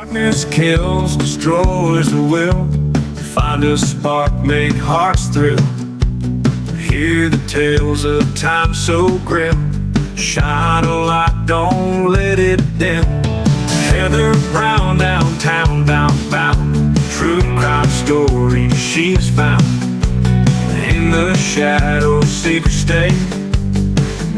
Darkness kills, destroys the will. Find a spark, make hearts thrill. Hear the tales of time so grim. Shine a light, don't let it dim. Heather Brown downtown, bound. True crime story she's found. In the shadows, secret stay.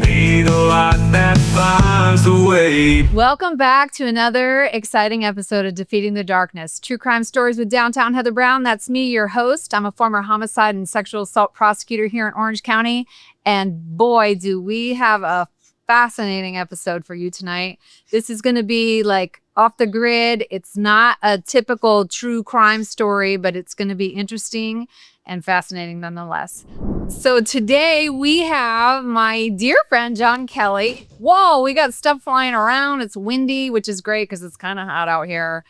Need a light that finds the way. Welcome back to another exciting episode of Defeating the Darkness. True crime stories with downtown Heather Brown. That's me, your host. I'm a former homicide and sexual assault prosecutor here in Orange County. And boy, do we have a fascinating episode for you tonight. This is going to be like off the grid. It's not a typical true crime story, but it's going to be interesting and fascinating nonetheless. So today we have my dear friend, John Kelly. Whoa, we got stuff flying around. It's windy, which is great because it's kind of hot out here.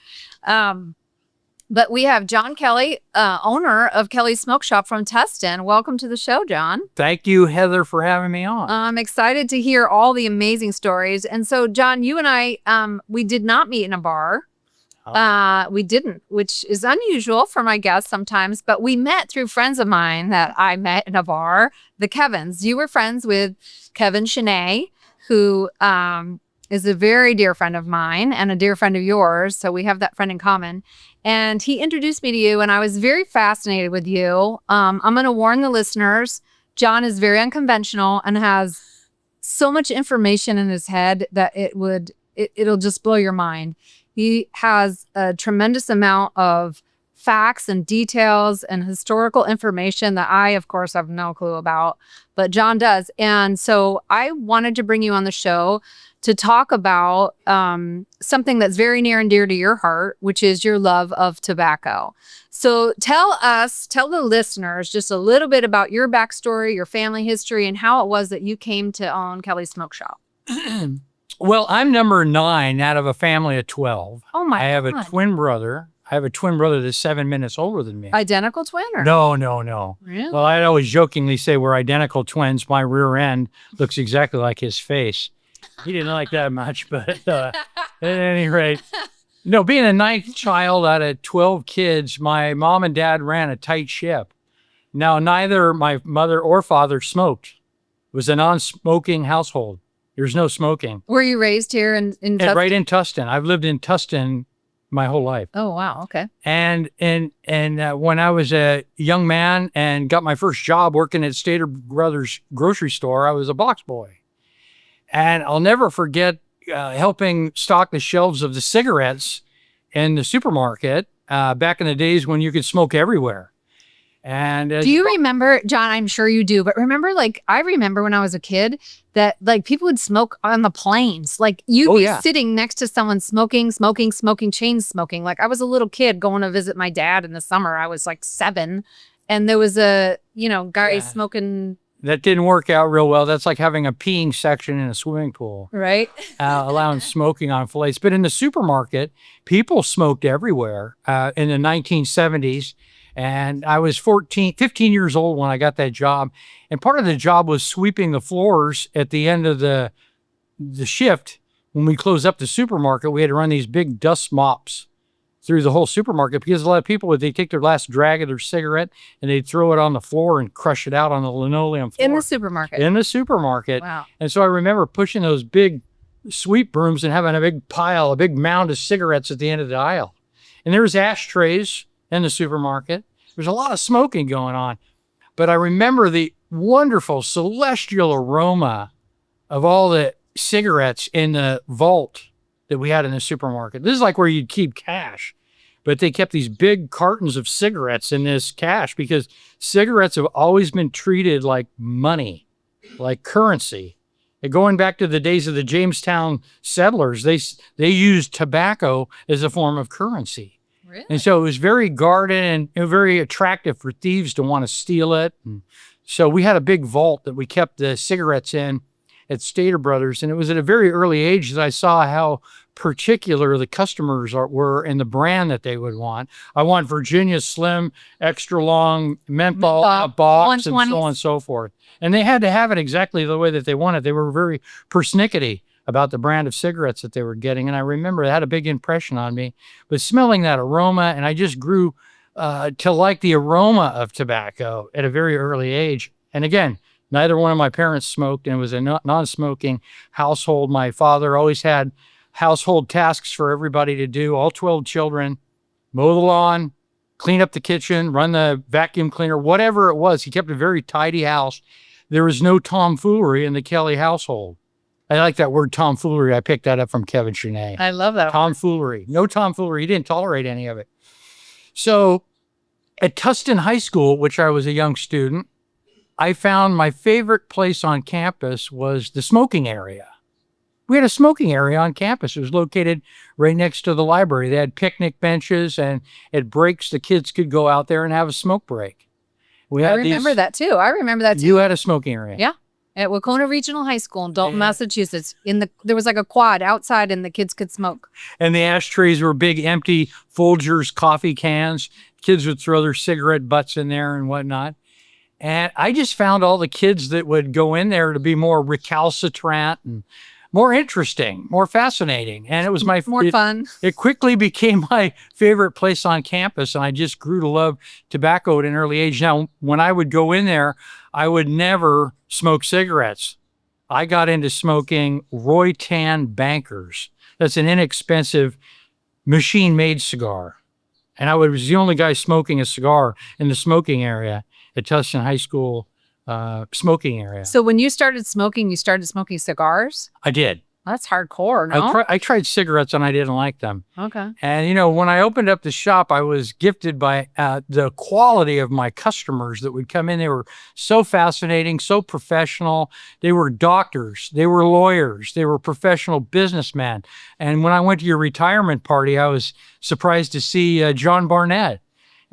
But we have John Kelly, owner of Kelly's Smoke Shop from Tustin. Welcome to the show, John. Thank you, Heather, for having me on. I'm excited to hear all the amazing stories. And so, John, you and I, we did not meet in a bar. We didn't, which is unusual for my guests sometimes, but we met through friends of mine that I met in a bar, the Kevins. You were friends with Kevin Shanae, who is a very dear friend of mine and a dear friend of yours. So we have that friend in common. And he introduced me to you, and I was very fascinated with you. I'm going to warn the listeners, John is very unconventional and has so much information in his head that it'll just blow your mind. He has a tremendous amount of facts and details and historical information that I, of course, have no clue about, but John does. And so I wanted to bring you on the show to talk about something that's very near and dear to your heart, which is your love of tobacco. So tell the listeners just a little bit about your backstory, your family history, and how it was that you came to own Kelly's Smoke Shop. Well, I'm number 9 out of a family of 12. Oh my God. I have a twin brother. I have a twin brother that's 7 minutes older than me. Identical twin? Or? No. Really? Well, I'd always jokingly say we're identical twins. My rear end looks exactly like his face. He didn't like that much, but at any rate. No, being a 9th child out of 12 kids, my mom and dad ran a tight ship. Now, neither my mother or father smoked. It was a non-smoking household. There's no smoking. Were you raised here in Tustin? Right in Tustin. I've lived in Tustin my whole life. Oh, wow. Okay. And when I was a young man and got my first job working at Stater Brothers grocery store, I was a box boy. And I'll never forget helping stock the shelves of the cigarettes in the supermarket back in the days when you could smoke everywhere. And do you remember, John? I'm sure you do, but remember, I remember when I was a kid that people would smoke on the planes. You'd be sitting next to someone smoking, chain smoking. I was a little kid going to visit my dad in the summer. I was 7, and there was a guy smoking. That didn't work out real well. That's like having a peeing section in a swimming pool, right? Allowing smoking on fillets. But in the supermarket, people smoked everywhere in the 1970s. And I was 15 years old when I got that job. And part of the job was sweeping the floors at the end of the shift. When we closed up the supermarket, we had to run these big dust mops through the whole supermarket because a lot of people, they'd take their last drag of their cigarette and they'd throw it on the floor and crush it out on the linoleum floor. In the supermarket? In the supermarket. Wow. And so I remember pushing those big sweep brooms and having a big mound of cigarettes at the end of the aisle. And there was ashtrays in the supermarket. There's a lot of smoking going on. But I remember the wonderful celestial aroma of all the cigarettes in the vault that we had in the supermarket. This is like where you'd keep cash. But they kept these big cartons of cigarettes in this cash because cigarettes have always been treated like money, like currency. And going back to the days of the Jamestown settlers, they used tobacco as a form of currency. Really? And so it was very guarded and very attractive for thieves to want to steal it. And so we had a big vault that we kept the cigarettes in at Stater Brothers. And it was at a very early age that I saw how particular the customers were and the brand that they would want. I want Virginia Slim, extra long, menthol box, and so on and so forth. And they had to have it exactly the way that they wanted. They were very persnickety about the brand of cigarettes that they were getting. And I remember it had a big impression on me. But smelling that aroma, and I just grew to like the aroma of tobacco at a very early age. And again, neither one of my parents smoked, and it was a non-smoking household. My father always had household tasks for everybody to do, all 12 children, mow the lawn, clean up the kitchen, run the vacuum cleaner, whatever it was. He kept a very tidy house. There was no tomfoolery in the Kelly household. I like that word tomfoolery. I picked that up from Kevin Chenet. I love that. Tomfoolery. No tomfoolery. He didn't tolerate any of it. So at Tustin High School, which I was a young student, I found my favorite place on campus was the smoking area. We had a smoking area on campus. It was located right next to the library. They had picnic benches, and at breaks, the kids could go out there and have a smoke break. I remember that too. You had a smoking area. Yeah. At Wacona Regional High School in Dalton, Massachusetts. There was like a quad outside, and the kids could smoke. And the ashtrays were big, empty Folgers coffee cans. Kids would throw their cigarette butts in there and whatnot. And I just found all the kids that would go in there to be more recalcitrant and more interesting, more fascinating. And it was more fun. It quickly became my favorite place on campus. And I just grew to love tobacco at an early age. Now, when I would go in there, I would never smoke cigarettes. I got into smoking Roy Tan Bankers. That's an inexpensive machine-made cigar. And I was the only guy smoking a cigar in the smoking area at Tustin High School smoking area. So when you started smoking cigars? I did. That's hardcore, no? I tried cigarettes and I didn't like them. Okay. And, when I opened up the shop, I was gifted by the quality of my customers that would come in. They were so fascinating, so professional. They were doctors. They were lawyers. They were professional businessmen. And when I went to your retirement party, I was surprised to see John Barnett.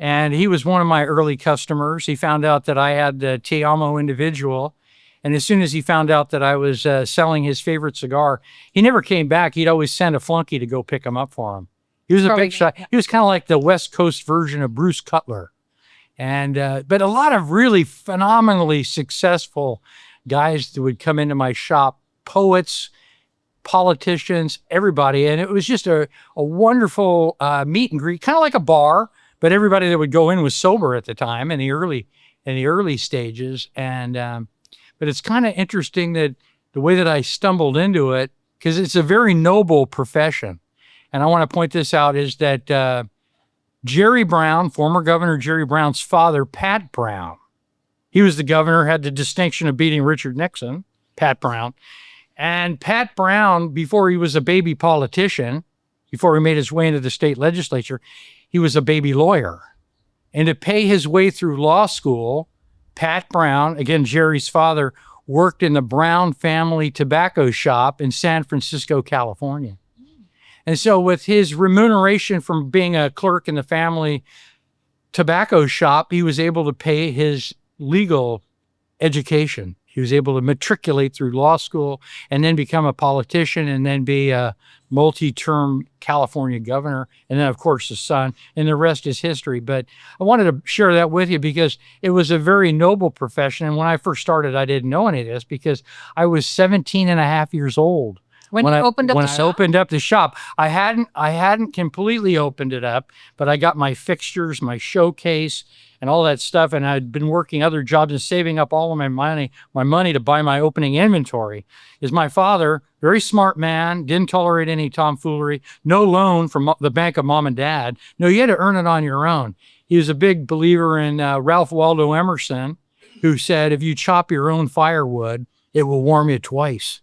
And he was one of my early customers. He found out that I had the Te Amo individual. And as soon as he found out that I was selling his favorite cigar, he never came back. He'd always send a flunky to go pick him up for him. He was a big shot. He was kind of like the West Coast version of Bruce Cutler. And but a lot of really phenomenally successful guys that would come into my shop, poets, politicians, everybody. And it was just a wonderful meet and greet, kind of like a bar. But everybody that would go in was sober at the time in the early stages. And but it's kind of interesting that the way that I stumbled into it, because it's a very noble profession. And I want to point this out is that Jerry Brown, former Governor Jerry Brown's father, Pat Brown, he was the governor, had the distinction of beating Richard Nixon, Pat Brown. And Pat Brown, before he was a baby politician, before he made his way into the state legislature, he was a baby lawyer. And to pay his way through law school, Pat Brown, again, Jerry's father, worked in the Brown family tobacco shop in San Francisco, California. And so with his remuneration from being a clerk in the family tobacco shop, he was able to pay his legal education. He was able to matriculate through law school and then become a politician and then be a multi-term California governor. And then, of course, his son, and the rest is history. But I wanted to share that with you because it was a very noble profession. And when I first started, I didn't know any of this because I was 17 and a half years old. When I opened up the shop, I hadn't completely opened it up, but I got my fixtures, my showcase, and all that stuff. And I'd been working other jobs and saving up all of my money to buy my opening inventory. Is my father, very smart man, didn't tolerate any tomfoolery, no loan from the bank of mom and dad. No, you had to earn it on your own. He was a big believer in Ralph Waldo Emerson, who said, if you chop your own firewood, it will warm you twice.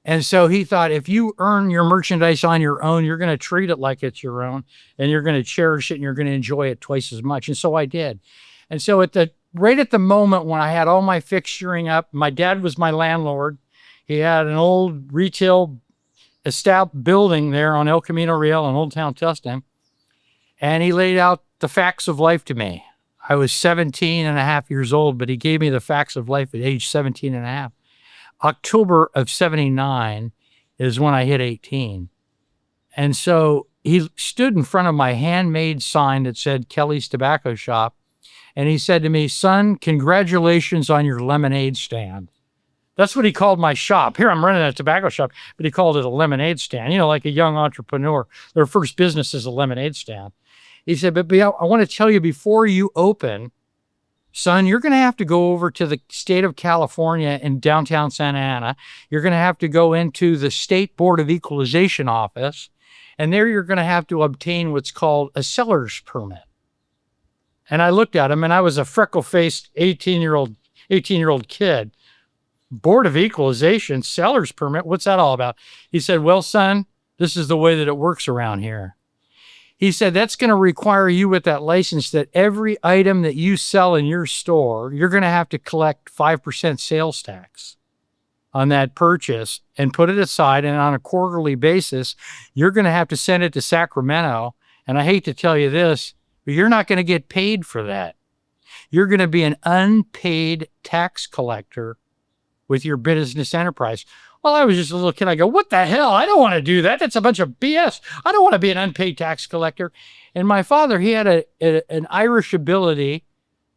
And so he thought, if you earn your merchandise on your own, you're going to treat it like it's your own, and you're going to cherish it, and you're going to enjoy it twice as much. And so I did. And so right at the moment when I had all my fixturing up, my dad was my landlord. He had an old retail established building there on El Camino Real in Old Town Tustin. And he laid out the facts of life to me. I was 17 and a half years old, but he gave me the facts of life at age 17 and a half. October of 79 is when I hit 18. And so he stood in front of my handmade sign that said Kelly's Tobacco Shop. And he said to me, son, congratulations on your lemonade stand. That's what he called my shop. Here I'm running a tobacco shop, but he called it a lemonade stand, like a young entrepreneur. Their first business is a lemonade stand. He said, but I want to tell you before you open, son, you're going to have to go over to the state of California in downtown Santa Ana. You're going to have to go into the State Board of Equalization office, and there you're going to have to obtain what's called a seller's permit. And I looked at him, and I was a freckle-faced 18-year-old kid. Board of Equalization, seller's permit, what's that all about? He said, well, son, this is the way that it works around here. He said, that's going to require you with that license that every item that you sell in your store, you're going to have to collect 5% sales tax on that purchase and put it aside. And on a quarterly basis, you're going to have to send it to Sacramento. And I hate to tell you this, but you're not going to get paid for that. You're going to be an unpaid tax collector with your business enterprise. Well, I was just a little kid. I go, what the hell? I don't want to do that. That's a bunch of BS. I don't want to be an unpaid tax collector. And my father, he had an Irish ability,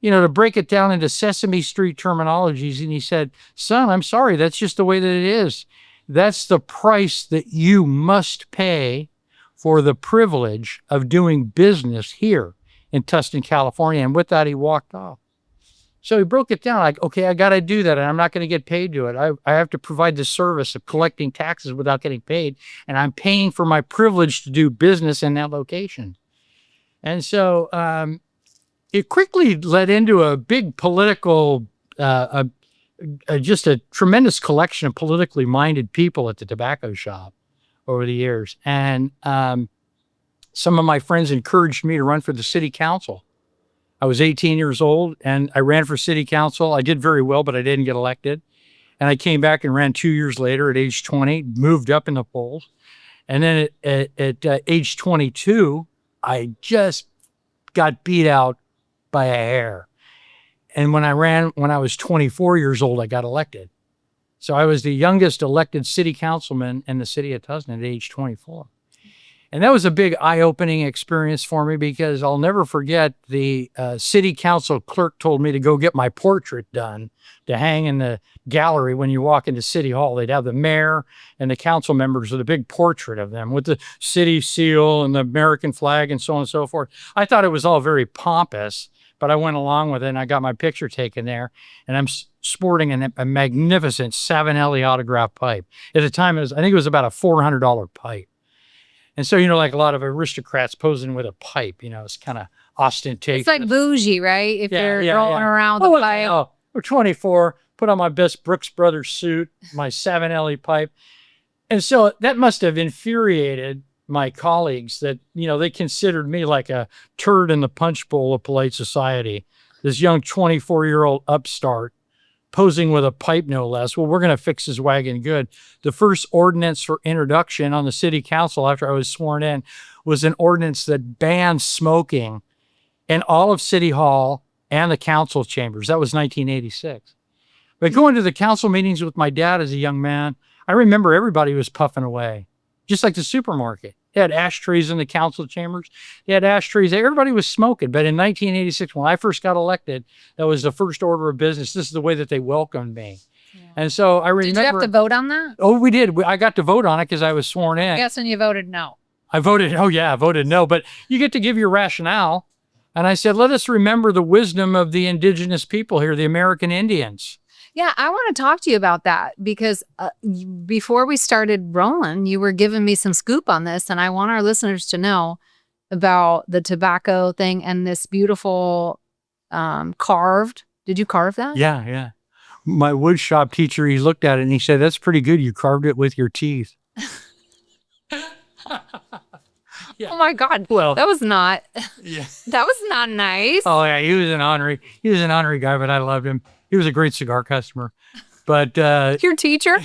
to break it down into Sesame Street terminologies. And he said, son, I'm sorry. That's just the way that it is. That's the price that you must pay for the privilege of doing business here in Tustin, California. And with that, he walked off. So he broke it down like, okay, I got to do that, and I'm not going to get paid to it. I have to provide the service of collecting taxes without getting paid, and I'm paying for my privilege to do business in that location. And so it quickly led into a big political, just a tremendous collection of politically minded people at the tobacco shop over the years. And some of my friends encouraged me to run for the city council. I was 18 years old and I ran for city council. I did very well, but I didn't get elected. And I came back and ran 2 years later at age 20, moved up in the polls. And then at age 22, I just got beat out by a hair. And when I ran, when I was 24 years old, I got elected. So I was the youngest elected city councilman in the city of Tustin at age 24. And that was a big eye-opening experience for me because I'll never forget the city council clerk told me to go get my portrait done to hang in the gallery when you walk into City Hall. They'd have the mayor and the council members with a big portrait of them with the city seal and the American flag and so on and so forth. I thought it was all very pompous, but I went along with it and I got my picture taken there. And I'm sporting a magnificent Savinelli autograph pipe. At the time, I think it was about a $400 pipe. And so, like a lot of aristocrats posing with a pipe, it's kind of ostentatious. It's like bougie, right? If you're rolling around with a pipe. Oh, we're 24, put on my best Brooks Brothers suit, my Savinelli pipe. And so that must have infuriated my colleagues that, they considered me like a turd in the punch bowl of polite society. This young 24-year-old upstart posing with a pipe, no less. Well, we're going to fix his wagon good. The first ordinance for introduction on the city council after I was sworn in was an ordinance that banned smoking in all of City Hall and the council chambers. That was 1986. But going to the council meetings with my dad as a young man, I remember everybody was puffing away, just like the supermarket. They had ashtrays in the council chambers. They had ashtrays. Everybody was smoking. But in 1986, when I first got elected, that was the first order of business. This is the way that they welcomed me. Yeah. And so I remember. Did you have to vote on that? Oh, we did. I got to vote on it because I was sworn in. I guess when you voted no. I voted no. But you get to give your rationale. And I said, let us remember the wisdom of the indigenous people here, the American Indians. Yeah, I want to talk to you about that because before we started rolling, you were giving me some scoop on this, and I want our listeners to know about the tobacco thing and this beautiful carved. Did you carve that? Yeah. My wood shop teacher, he looked at it and he said, that's pretty good. You carved it with your teeth. Yeah. Oh my God. Well, that was not, yeah. That was not nice. Oh yeah. He was an honorary guy, but I loved him. He was a great cigar customer, but, your teacher,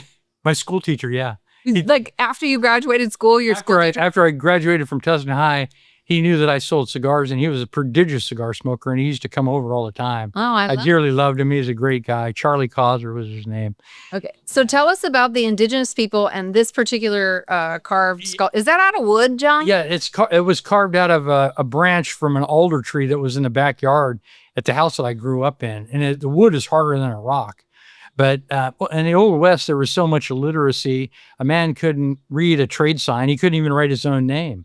my school teacher. Yeah. Like after you graduated school, after I graduated from Tustin High, he knew that I sold cigars and he was a prodigious cigar smoker and he used to come over all the time. Oh, I dearly loved him. He was a great guy. Charlie Causer was his name. Okay. So tell us about the indigenous people and this particular carved skull. Is that out of wood, John? Yeah, it was carved out of a branch from an alder tree that was in the backyard at the house that I grew up in. And the wood is harder than a rock. But in the Old West, there was so much illiteracy. A man couldn't read a trade sign. He couldn't even write his own name.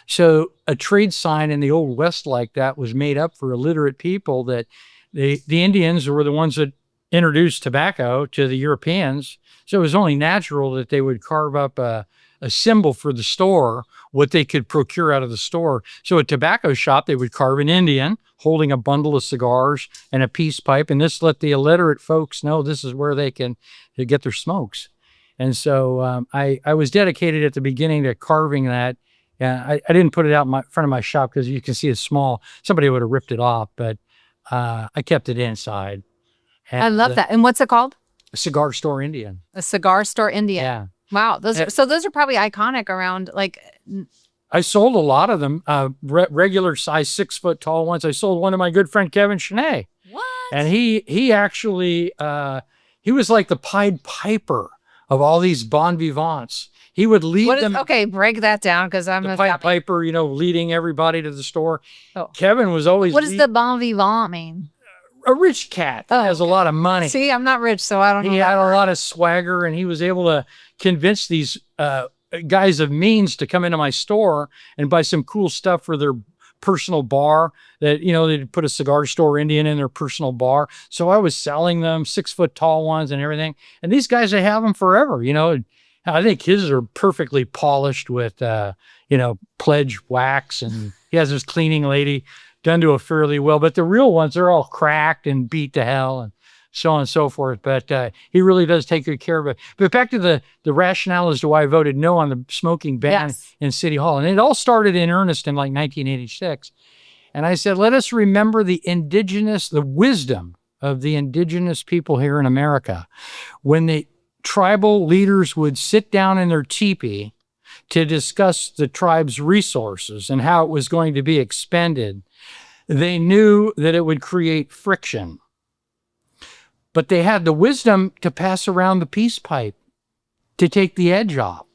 So a trade sign in the Old West like that was made up for illiterate people. That the Indians were the ones that introduced tobacco to the Europeans. So it was only natural that they would carve up a symbol for the store, what they could procure out of the store. So a tobacco shop, they would carve an Indian holding a bundle of cigars and a peace pipe. And this let the illiterate folks know this is where they can get their smokes. And so I was dedicated at the beginning to carving that. I didn't put it out in front of my shop because you can see it's small. Somebody would have ripped it off, but I kept it inside. I love that. And what's it called? A cigar store Indian. A cigar store Indian. Yeah. Wow. Those are probably iconic around like. I sold a lot of them, regular size 6 foot tall ones. I sold one to my good friend Kevin Chenet. What? And he actually he was like the Pied Piper of all these bon vivants. He would lead them. Okay, break that down because I'm the Pied Piper, leading everybody to the store. Oh. Kevin was always. What does the bon vivant mean? A rich cat that has a lot of money. See, I'm not rich, so I don't know. He had a lot of swagger, and he was able to convince these guys of means to come into my store and buy some cool stuff for their personal bar. That they'd put a cigar store Indian in their personal bar. So I was selling them 6 foot tall ones and everything. And these guys, they have them forever. I think his are perfectly polished with pledge wax, and he has his cleaning lady done to it fairly well. But the real ones, they're all cracked and beat to hell and so on and so forth. But he really does take good care of it. But back to the rationale as to why I voted no on the smoking ban in City Hall. And it all started in earnest in like 1986. And I said, let us remember the wisdom of the indigenous people here in America. When the tribal leaders would sit down in their teepee to discuss the tribe's resources and how it was going to be expended, they knew that it would create friction. But they had the wisdom to pass around the peace pipe to take the edge off.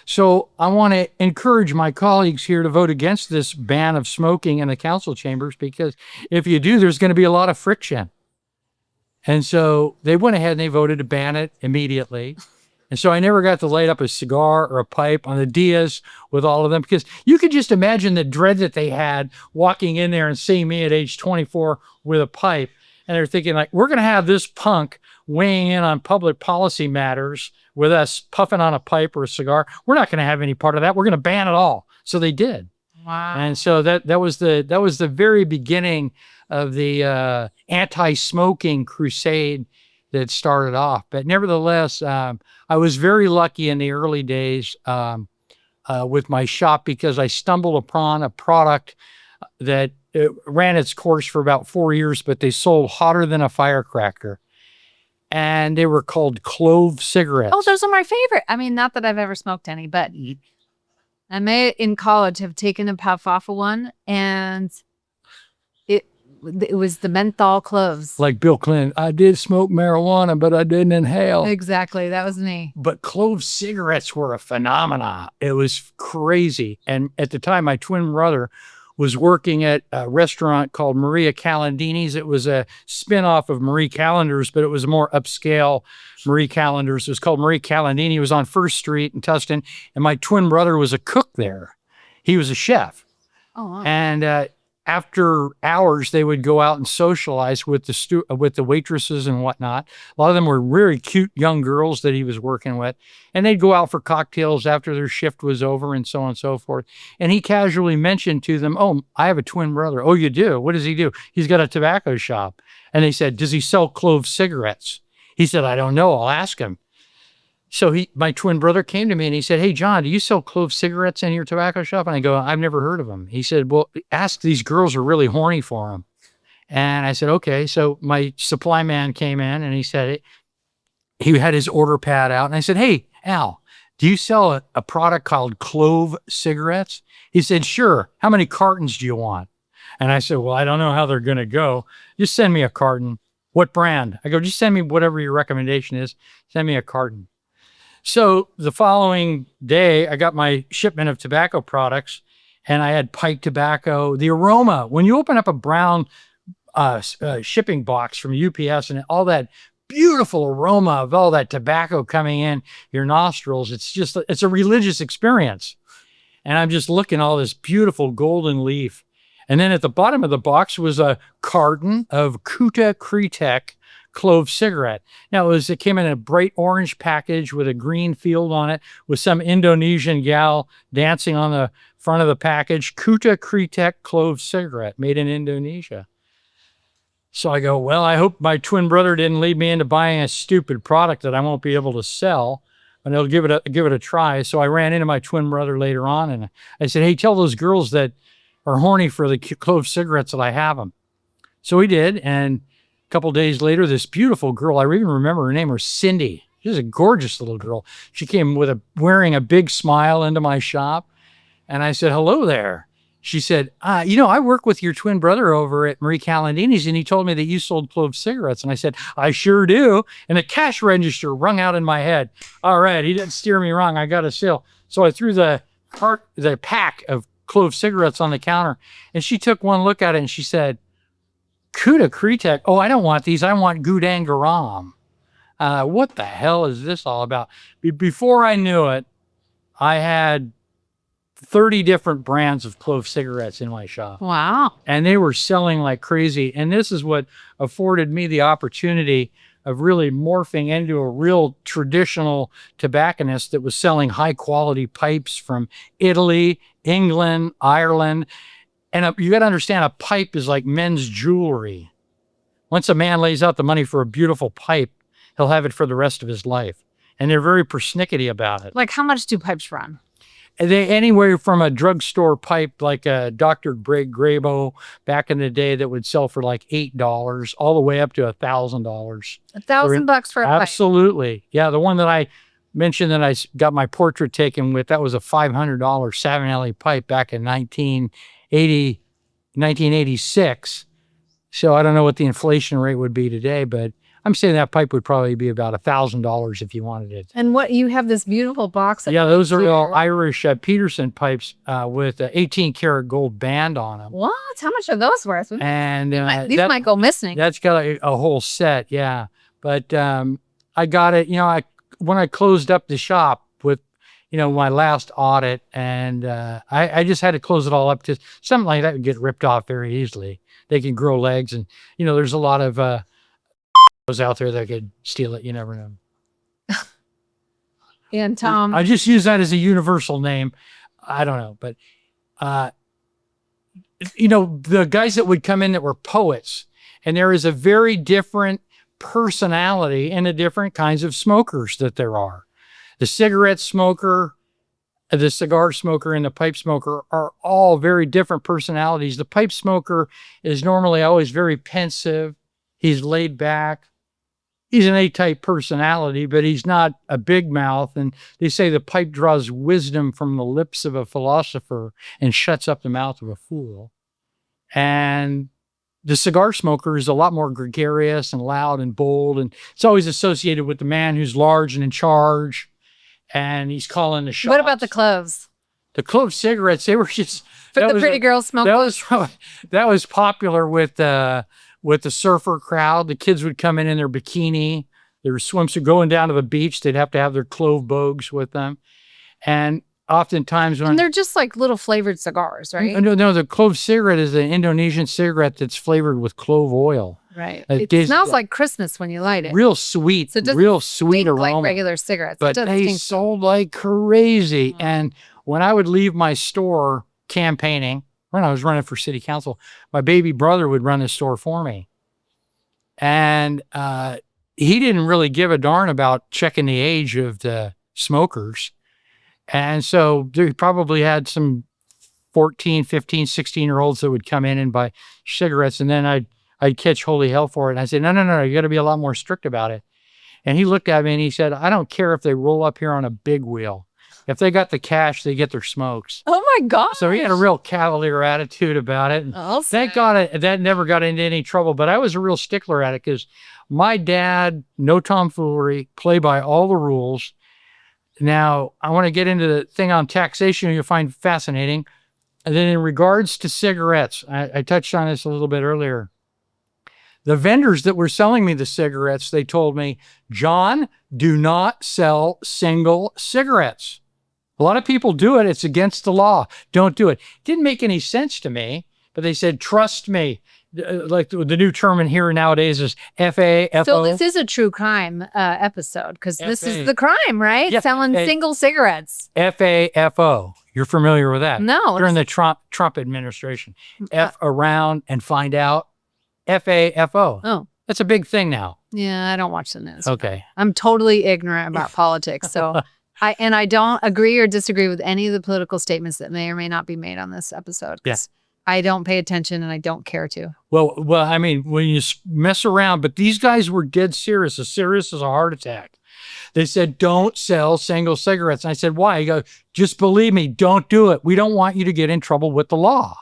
So I want to encourage my colleagues here to vote against this ban of smoking in the council chambers, because if you do, there's going to be a lot of friction. And so they went ahead and they voted to ban it immediately. And so I never got to light up a cigar or a pipe on the Diaz with all of them, because you could just imagine the dread that they had walking in there and seeing me at age 24 with a pipe. And they're thinking, like, we're going to have this punk weighing in on public policy matters with us puffing on a pipe or a cigar. We're not going to have any part of that. We're going to ban it all. So they did. Wow. And so that was the very beginning of the anti-smoking crusade that started off. But nevertheless, I was very lucky in the early days with my shop, because I stumbled upon a product that ran its course for about 4 years, but they sold hotter than a firecracker. And they were called clove cigarettes. Oh, those are my favorite. I mean, not that I've ever smoked any, but I may in college have taken a puff off of one, and it was the menthol cloves. Like Bill Clinton, I did smoke marijuana, but I didn't inhale. Exactly. That was me. But clove cigarettes were a phenomenon. It was crazy. And at the time, my twin brother was working at a restaurant called Maria Calendini's. It was a spinoff of Marie Callender's, but it was a more upscale Marie Callender's. It was called Marie Calendini. It was on First Street in Tustin. And my twin brother was a cook there. He was a chef. Oh, wow. And after hours, they would go out and socialize with the waitresses and whatnot. A lot of them were really cute young girls that he was working with. And they'd go out for cocktails after their shift was over and so on and so forth. And he casually mentioned to them, oh, I have a twin brother. Oh, you do? What does he do? He's got a tobacco shop. And they said, does he sell clove cigarettes? He said, I don't know. I'll ask him. So my twin brother came to me and he said, hey, John, do you sell clove cigarettes in your tobacco shop? And I go, I've never heard of them. He said, well, ask, these girls are really horny for them. And I said, okay. So my supply man came in and he said, he had his order pad out. And I said, hey, Al, do you sell a product called clove cigarettes? He said, sure. How many cartons do you want? And I said, well, I don't know how they're going to go. Just send me a carton. What brand? I go, just send me whatever your recommendation is. Send me a carton. So the following day, I got my shipment of tobacco products, and I had pipe tobacco. The aroma, when you open up a brown shipping box from UPS and all that beautiful aroma of all that tobacco coming in your nostrils. It's a religious experience. And I'm just looking at all this beautiful golden leaf. And then at the bottom of the box was a carton of Kuta Kretek clove cigarette. Now it came in a bright orange package with a green field on it with some Indonesian gal dancing on the front of the package. Kuta Kretek clove cigarette made in Indonesia. So I go, well, I hope my twin brother didn't lead me into buying a stupid product that I won't be able to sell, and I'll give it a try. So I ran into my twin brother later on, and I said, hey, tell those girls that are horny for the clove cigarettes that I have them. So he did, and a couple days later, this beautiful girl, I even remember her name was Cindy. She was a gorgeous little girl. She came wearing a big smile into my shop, and I said, hello there. She said, I work with your twin brother over at Marie Calendini's, and he told me that you sold clove cigarettes. And I said, I sure do. And the cash register rung out in my head. All right, he didn't steer me wrong. I got a sale. So I threw the pack of clove cigarettes on the counter, and she took one look at it, and she said, Kuta Kretek, oh, I don't want these. I want Gudang Garam. What the hell is this all about? Before I knew it, I had 30 different brands of clove cigarettes in my shop. Wow. And they were selling like crazy. And this is what afforded me the opportunity of really morphing into a real traditional tobacconist that was selling high quality pipes from Italy, England, Ireland. And you got to understand, a pipe is like men's jewelry. Once a man lays out the money for a beautiful pipe, he'll have it for the rest of his life. And they're very persnickety about it. Like, how much do pipes run? Anywhere from a drugstore pipe like a Dr. Greg Grabo back in the day that would sell for like $8 all the way up to $1,000. $1,000 for a pipe? Absolutely. Yeah, the one that I mentioned that I got my portrait taken with, that was a $500 Savinelli pipe back in 1986. So I don't know what the inflation rate would be today, but I'm saying that pipe would probably be about $1,000 if you wanted it. And what, you have this beautiful box of Yeah, those are here. all Irish Peterson pipes with an 18 karat gold band on them. What? How much are those worth? And These might go missing. that's got a whole set, yeah. But I got it, when I closed up the shop with, my last audit, and I just had to close it all up because something like that would get ripped off very easily. They can grow legs, and, there's a lot of out there that could steal it. You never know. And Tom, I just use that as a universal name. I don't know, but the guys that would come in that were poets, and there is a very different personality in the different kinds of smokers that there are. The cigarette smoker, the cigar smoker, and the pipe smoker are all very different personalities. The pipe smoker is normally always very pensive. He's laid back. He's an A-type personality, but he's not a big mouth. And they say the pipe draws wisdom from the lips of a philosopher and shuts up the mouth of a fool. And the cigar smoker is a lot more gregarious and loud and bold. And it's always associated with the man who's large and in charge. And he's calling the shots. what about the cloves? The clove cigarettes, they were just... For the pretty girls smoke. That was popular with the surfer crowd. The kids would come in their bikini, their swimsuit, going down to the beach. They'd have to have their clove bogues with them. And oftentimes And they're just like little flavored cigars, right? No, the clove cigarette is an Indonesian cigarette that's flavored with clove oil. Right. It smells like Christmas when you light it. Real sweet, So it doesn't real sweet stink aroma. like regular cigarettes. But they sold like crazy. And when I would leave my store campaigning, when I was running for city council, my baby brother would run the store for me. And he didn't really give a darn about checking the age of the smokers. And so they probably had some 14, 15, 16-year-olds that would come in and buy cigarettes. And then I'd catch holy hell for it. And I said, no, you got to be a lot more strict about it. And he looked at me and he said, I don't care if they roll up here on a big wheel. If they got the cash, they get their smokes. Oh my God. So he had a real cavalier attitude about it. And thank God that never got into any trouble. But I was a real stickler at it because my dad, no tomfoolery, play by all the rules. Now, I want to get into the thing on taxation you'll find fascinating. And then in regards to cigarettes, I touched on this a little bit earlier. The vendors that were selling me the cigarettes, they told me, John, do not sell single cigarettes. A lot of people do it. It's against the law. Don't do it. Didn't make any sense to me, but they said, trust me. Like the new term in here nowadays is FAFO. So this is a true crime episode because this is FA. the crime, right? Yeah. Selling single cigarettes. FAFO. You're familiar with that? No. During the Trump administration. F around and find out. FAFO. Oh, That's a big thing now. yeah. I don't watch the news. Okay. I'm totally ignorant about politics. So I don't agree or disagree with any of the political statements that may or may not be made on this episode. 'Cause I don't pay attention and I don't care to. Well, I mean, when you mess around, but these guys were dead serious, as serious as a heart attack. They said, don't sell single cigarettes. And I said, why? He goes, just believe me, don't do it. We don't want you to get in trouble with the law.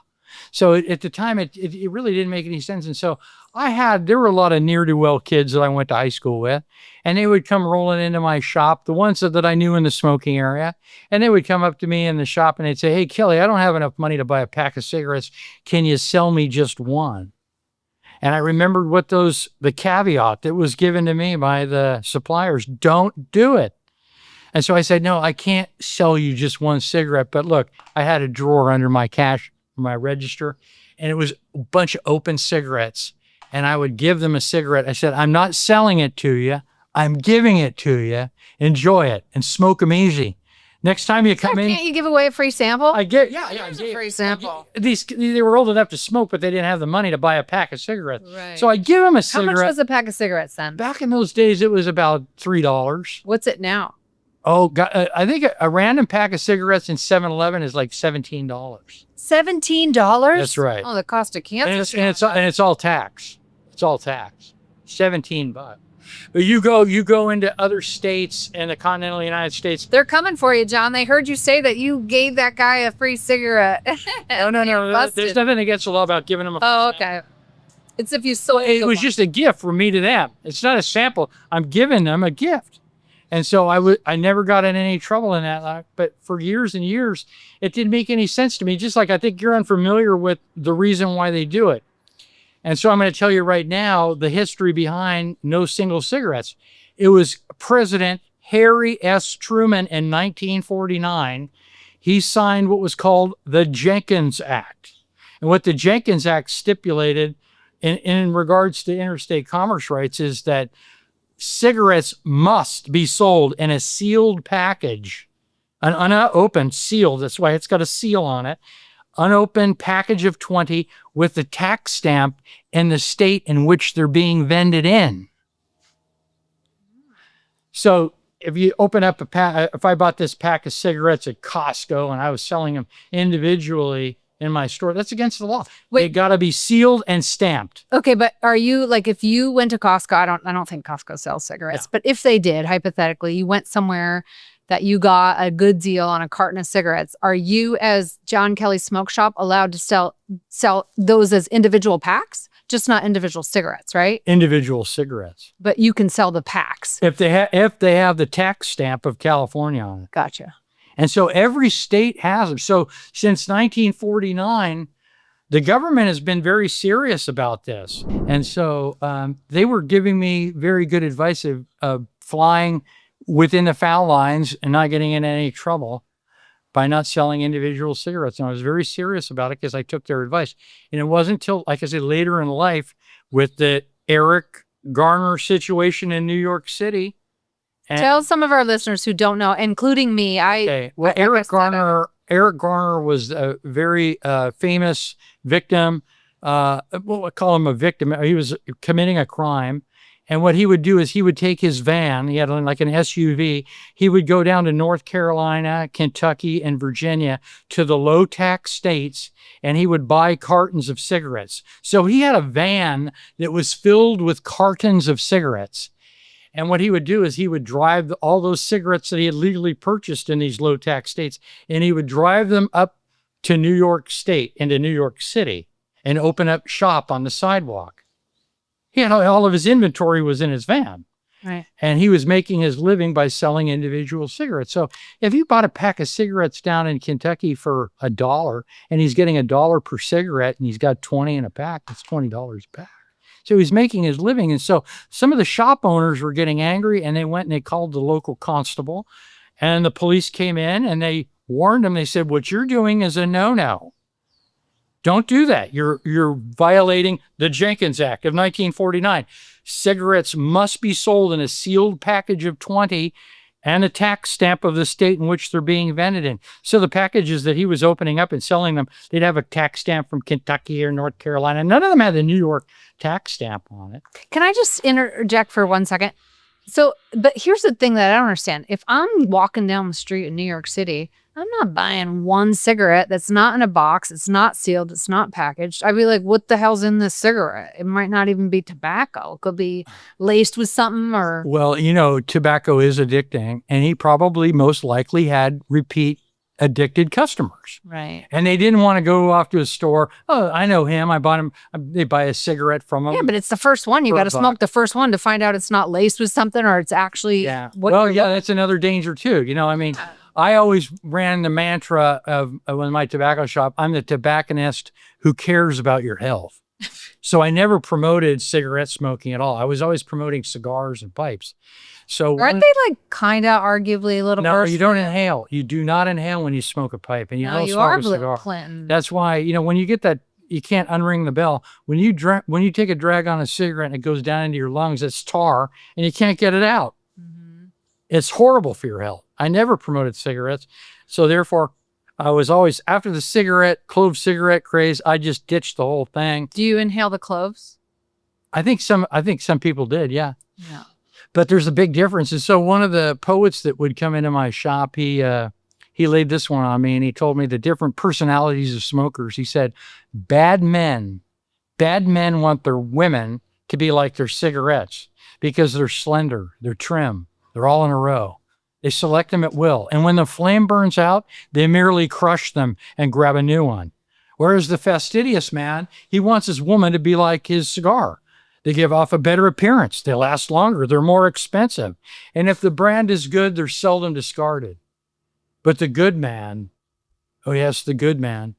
So at the time, it really didn't make any sense. And so there were a lot of ne'er-do-well kids that I went to high school with, and they would come rolling into my shop, the ones that I knew in the smoking area, and they would come up to me in the shop and they'd say, hey, Kelly, I don't have enough money to buy a pack of cigarettes. Can you sell me just one? And I remembered the caveat that was given to me by the suppliers, don't do it. And so I said, no, I can't sell you just one cigarette. But look, I had a drawer under my my register, and it was a bunch of open cigarettes. And I would give them a cigarette. I said, I'm not selling it to you. I'm giving it to you. Enjoy it and smoke them easy. Next time you come in. Can't you give away a free sample? I get, yeah. Free sample. They were old enough to smoke, but they didn't have the money to buy a pack of cigarettes. Right. So I give them a How cigarette. much was a pack of cigarettes then? Back in those days, it was about $3. What's it now? Oh, God, I think a random pack of cigarettes in 7-Eleven is like $17. $17? That's right. Oh, the cost of cancer. And it's all tax. It's all tax. $17. But you go into other states in the continental United States. They're coming for you, John. They heard you say that you gave that guy a free cigarette. No. There's Busted. nothing against the law about giving them a. Oh, okay. It's if you sold. It was just a gift from me to them. It's not a sample. I'm giving them a gift. And so I never got in any trouble in that. But for years and years, it didn't make any sense to me. Just like I think you're unfamiliar with the reason why they do it. And so I'm going to tell you right now the history behind no single cigarettes. It was President Harry S. Truman in 1949. He signed what was called the Jenkins Act. And what the Jenkins Act stipulated in regards to interstate commerce rights is that cigarettes must be sold in a sealed package, an unopened, sealed. That's why it's got a seal on it. Unopened package of 20 with the tax stamp in the state in which they're being vended in. So if you open up if I bought this pack of cigarettes at Costco and I was selling them individually in my store, that's against the law. Wait. They got to be sealed and stamped. Okay, but are you like if you went to Costco? I don't think Costco sells cigarettes, Yeah. but if they did, hypothetically, you went somewhere that you got a good deal on a carton of cigarettes. Are you, as John Kelly Smoke Shop, allowed to sell those as individual packs? Just not individual cigarettes, right? Individual cigarettes. But you can sell the packs. If they have the tax stamp of California on it. Gotcha. And so every state has them. So since 1949, the government has been very serious about this. And so they were giving me very good advice of flying within the foul lines and not getting in any trouble by not selling individual cigarettes. And I was very serious about it because I took their advice. And it wasn't until, like I said, later in life with the Eric Garner situation in New York City. And Tell some of our listeners who don't know, including me. Okay. Well, Eric Garner was a very famous victim. We'll call him a victim. He was committing a crime. And what he would do is he would take his van, he had like an SUV, he would go down to North Carolina, Kentucky, and Virginia to the low tax states, and he would buy cartons of cigarettes. So he had a van that was filled with cartons of cigarettes. And what he would do is he would drive all those cigarettes that he had legally purchased in these low tax states, and he would drive them up to New York State, into New York City, and open up shop on the sidewalk. He had all of his inventory was in his van. Right. And he was making his living by selling individual cigarettes. So if you bought a pack of cigarettes down in Kentucky for $1 and he's getting $1 per cigarette and he's got 20 in a pack, that's $20 a pack. So he's making his living. And so some of the shop owners were getting angry, and they went and they called the local constable, and the police came in and they warned him. They said, what you're doing is a no-no. Don't do that. You're violating the Jenkins Act of 1949. Cigarettes must be sold in a sealed package of 20 and a tax stamp of the state in which they're being vented in. So the packages that he was opening up and selling them, they'd have a tax stamp from Kentucky or North Carolina. None of them had the New York tax stamp on it. Can I just interject for 1 second? So, but here's the thing that I don't understand. If I'm walking down the street in New York City, I'm not buying one cigarette that's not in a box, it's not sealed, it's not packaged. I'd be like, what the hell's in this cigarette? It might not even be tobacco. It could be laced with something or... Well, you know, tobacco is addicting, and he probably most likely had repeat addicted customers. Right. And they didn't want to go off to a store. Oh, I know him. I bought him. They buy a cigarette from him. Yeah, but it's the first one. You got to smoke the first one to find out it's not laced with something or it's actually... Yeah. What Well, yeah, that's another danger too. You know, I mean, I always ran the mantra of in my tobacco shop, I'm the tobacconist who cares about your health. So I never promoted cigarette smoking at all. I was always promoting cigars and pipes. So aren't they like kind of arguably a little no, worse? you don't inhale. You do not inhale when you smoke a pipe, and you No, don't you smoke are a cigar. Clinton. That's why, you know, when you get that, you can't unring the bell. When you take a drag on a cigarette and it goes down into your lungs, it's tar, and you can't get it out. Mm-hmm. It's horrible for your health. I never promoted cigarettes, so therefore, I was always after the clove cigarette craze. I just ditched the whole thing. Do you inhale the cloves? I think some people did, yeah. Yeah. But there's a big difference. And so one of the poets that would come into my shop, he laid this one on me, and he told me the different personalities of smokers. He said, bad men want their women to be like their cigarettes because they're slender, they're trim, they're all in a row. They select them at will. And when the flame burns out, they merely crush them and grab a new one. Whereas the fastidious man, he wants his woman to be like his cigar. They give off a better appearance. They last longer. They're more expensive. And if the brand is good, they're seldom discarded. But the good man, oh yes, the good man,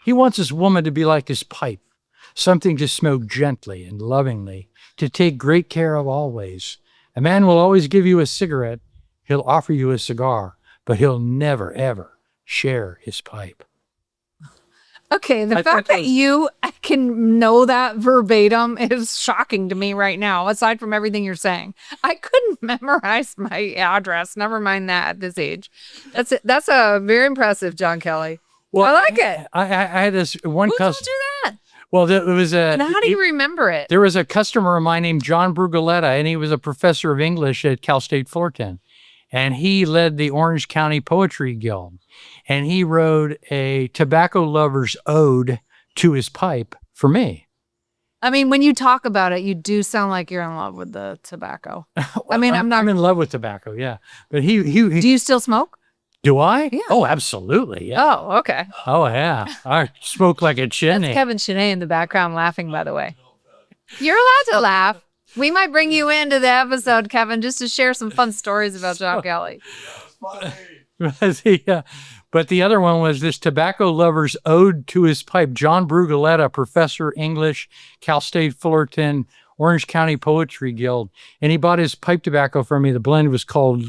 he wants his woman to be like his pipe, something to smoke gently and lovingly, to take great care of always. A man will always give you a cigarette. He'll offer you a cigar, but he'll never, ever share his pipe. Okay, the fact that you can know that verbatim is shocking to me right now, aside from everything you're saying. I couldn't memorize my address. Never mind that at this age. That's a very impressive, John Kelly. Well, I like it. I had this one Who told customer. you that? Well, it was a... And how do you remember it? There was a customer of mine named John Brugaletta, and he was a professor of English at Cal State Fullerton. And he led the Orange County Poetry Guild. And he wrote a tobacco lover's ode to his pipe for me. I mean, when you talk about it, you do sound like you're in love with the tobacco. Well, I mean, I'm in love with tobacco, yeah. But he Do you still smoke? do I? Yeah. Oh, absolutely, yeah. Oh, okay. Oh, yeah. I smoke like a That's chimney. Kevin Shanae in the background laughing, by the way. You're allowed to laugh. We might bring you into the episode, Kevin, just to share some fun stories about John Kelly. Yeah. But the other one was this tobacco lover's ode to his pipe. John Brugaletta, professor English, Cal State Fullerton, Orange County Poetry Guild. And he bought his pipe tobacco from me. The blend was called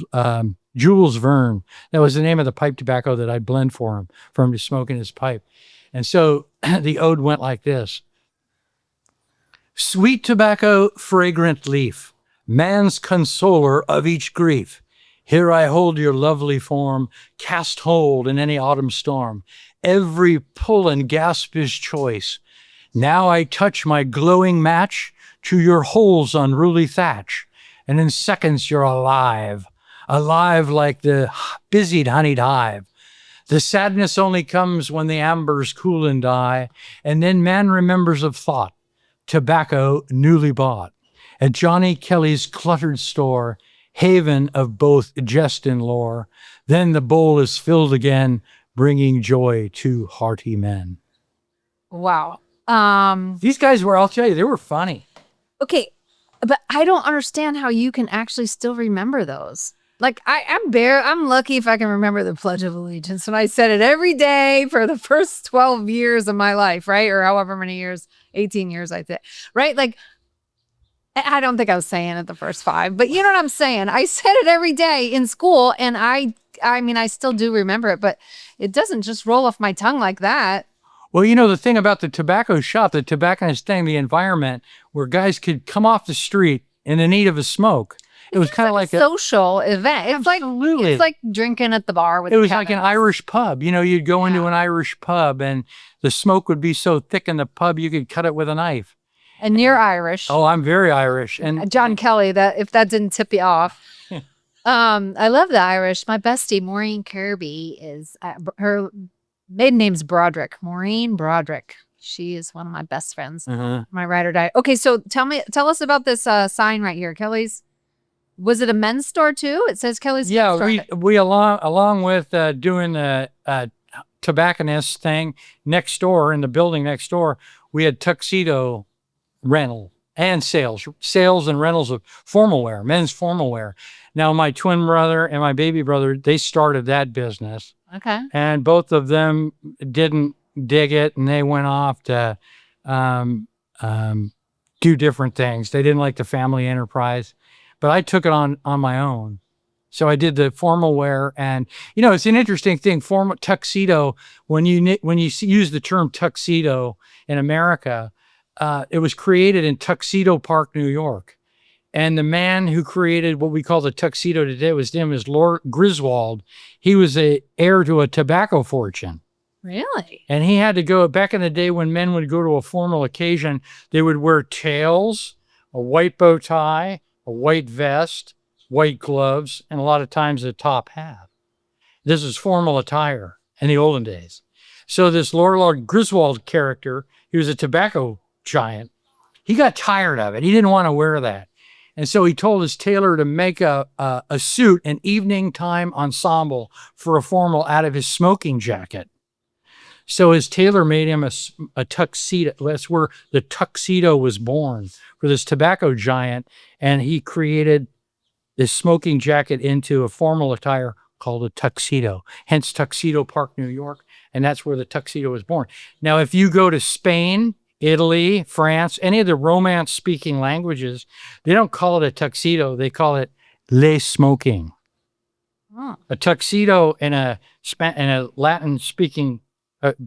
Jules Verne. That was the name of the pipe tobacco that I'd blend for him to smoke in his pipe. And so the ode went like this. Sweet tobacco, fragrant leaf, man's consoler of each grief. Here I hold your lovely form, cast hold in any autumn storm. Every pull and gasp is choice. Now I touch my glowing match to your hole's unruly thatch, and in seconds you're alive, alive like the busied honeyed hive. The sadness only comes when the ambers cool and die, and then man remembers of thought, tobacco newly bought, at Johnny Kelly's cluttered store, haven of both jest and lore. Then the bowl is filled again, bringing joy to hearty men. Wow. These guys were, I'll tell you, they were funny. Okay, but I don't understand how you can actually still remember those. Like I'm lucky if I can remember the Pledge of Allegiance, and I said it every day for the first 12 years of my life, right? Or however many years, 18 years, I think, right? Like, I don't think I was saying it the first 5, but you know what I'm saying? I said it every day in school, and I mean, I still do remember it, but it doesn't just roll off my tongue like that. Well, you know, the thing about the tobacco shop, the tobacconist thing, the environment where guys could come off the street in the need of a smoke. It was kind of like a social event. It's absolutely. It's like drinking at the bar with It was Kevin. like an Irish pub. You know, you'd go into an Irish pub and the smoke would be so thick in the pub, you could cut it with a knife. And you're Irish. Oh, I'm very Irish. And John Kelly, that if that didn't tip you off. I love the Irish. My bestie, Maureen Kirby, is her maiden name's Broderick. Maureen Broderick. She is one of my best friends. My ride or die. Okay, so tell us about this sign right here. Kelly's. Was it a men's store too? It says Kelly's. Yeah, men's store. we along with doing the tobacconist thing next door in the building next door, we had tuxedo rental and sales and rentals of formal wear, men's formal wear. Now, my twin brother and my baby brother, they started that business. Okay. And both of them didn't dig it, and they went off to do different things. They didn't like the family enterprise. But I took it on my own. So I did the formal wear, and you know, it's an interesting thing. Formal tuxedo. When you use the term tuxedo in America, it was created in Tuxedo Park, New York, and the man who created what we call the tuxedo today was Lord Griswold. He was a heir to a tobacco fortune. Really? And he had to go back in the day when men would go to a formal occasion. They would wear tails, a white bow tie, a white vest, white gloves, and a lot of times a top hat. This is formal attire in the olden days. So this Lord Griswold character, he was a tobacco giant. He got tired of it. He didn't want to wear that. And so he told his tailor to make a suit, an evening time ensemble for a formal out of his smoking jacket. So his tailor made him a tuxedo. That's where the tuxedo was born for this tobacco giant. And he created this smoking jacket into a formal attire called a tuxedo, hence Tuxedo Park, New York. And that's where the tuxedo was born. Now, if you go to Spain, Italy, France, any of the Romance speaking languages, they don't call it a tuxedo. They call it le smoking. Oh. A tuxedo in a Latin speaking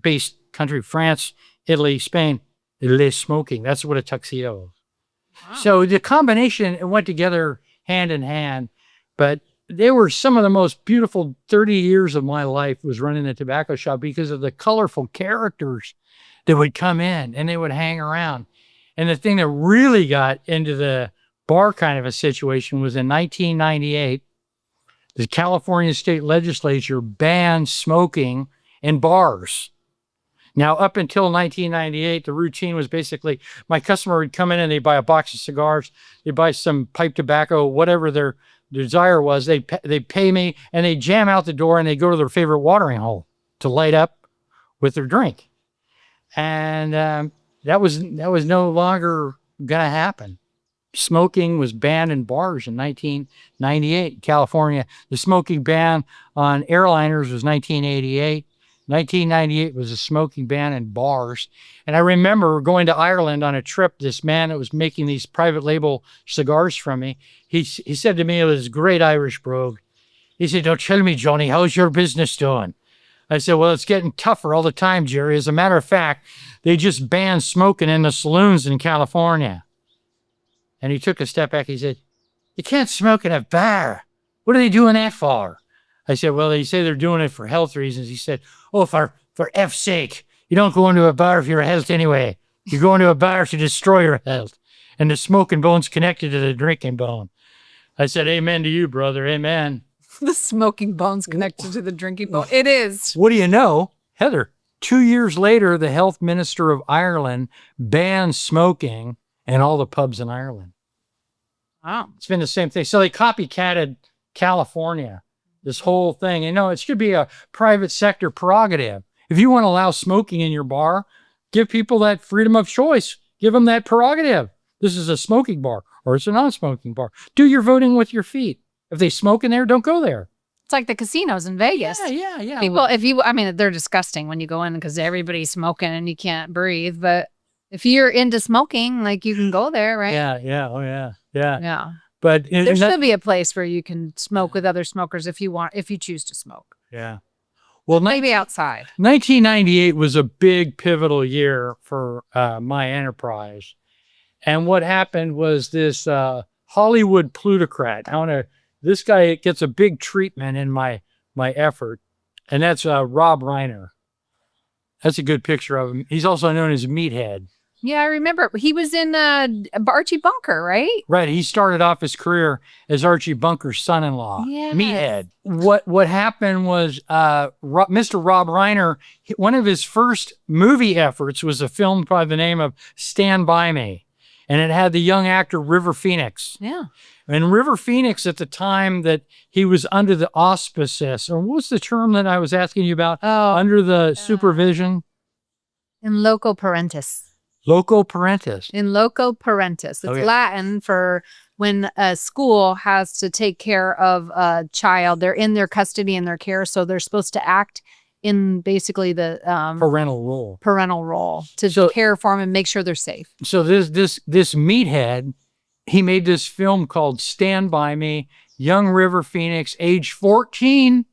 based country, France, Italy, Spain, le smoking. That's what a tuxedo is. Wow. So the combination, it went together hand in hand, but they were some of the most beautiful 30 years of my life was running a tobacco shop because of the colorful characters that would come in and they would hang around. And the thing that really got into the bar kind of a situation was in 1998, the California state legislature banned smoking in bars. Now, up until 1998, the routine was basically my customer would come in and they'd buy a box of cigars, they'd buy some pipe tobacco, whatever their desire was. They pay me and they jam out the door and they go to their favorite watering hole to light up with their drink. And that was no longer going to happen. Smoking was banned in bars in 1998 in California. The smoking ban on airliners was 1988. 1998 was a smoking ban in bars. And I remember going to Ireland on a trip, this man that was making these private label cigars from me, he said to me, it was great Irish brogue. He said, "Don't tell me, Johnny, how's your business doing?" I said, "Well, it's getting tougher all the time, Jerry. As a matter of fact, they just banned smoking in the saloons in California." And he took a step back. He said, "You can't smoke in a bar. What are they doing that for?" I said, "Well, they say they're doing it for health reasons." He said, "Oh, for F's sake. You don't go into a bar for your health anyway. You go into a bar to destroy your health. And the smoking bone's connected to the drinking bone." I said, "Amen to you, brother. Amen." The smoking bone's connected to the drinking bone. It is. What do you know, Heather? 2 years later, the health minister of Ireland banned smoking in all the pubs in Ireland. Wow. It's been the same thing. So they copycatted California, this whole thing. You know, it should be a private sector prerogative. If you want to allow smoking in your bar, give people that freedom of choice. Give them that prerogative. This is a smoking bar or it's a non-smoking bar. Do your voting with your feet. If they smoke in there, don't go there. It's like the casinos in Vegas. Yeah. People, they're disgusting when you go in because everybody's smoking and you can't breathe. But If you're into smoking, like you can go there, right? Yeah. Oh, yeah. Yeah. Yeah. But There should be a place where you can smoke with other smokers if you choose to smoke. yeah. Well, Maybe outside. 1998 was a big pivotal year for my enterprise. And what happened was this Hollywood plutocrat. This guy gets a big treatment in my effort, and that's Rob Reiner. That's a good picture of him. He's also known as Meathead. Yeah, I remember. He was in Archie Bunker, right? Right. He started off his career as Archie Bunker's son-in-law, Yes. Meathead. What happened was Mr. Rob Reiner, one of his first movie efforts was a film by the name of Stand By Me. And it had the young actor River Phoenix. Yeah. And River Phoenix, at the time that he was under the auspices, or what's the term that I was asking you about? Oh, Under the supervision? in loco parentis. Loco parentis. In loco parentis. It's Latin for when a school has to take care of a child. They're in their custody and their care, so they're supposed to act in basically the parental role to care for them and make sure they're safe. So this Meathead, he made this film called Stand By Me. Young River Phoenix, age 14,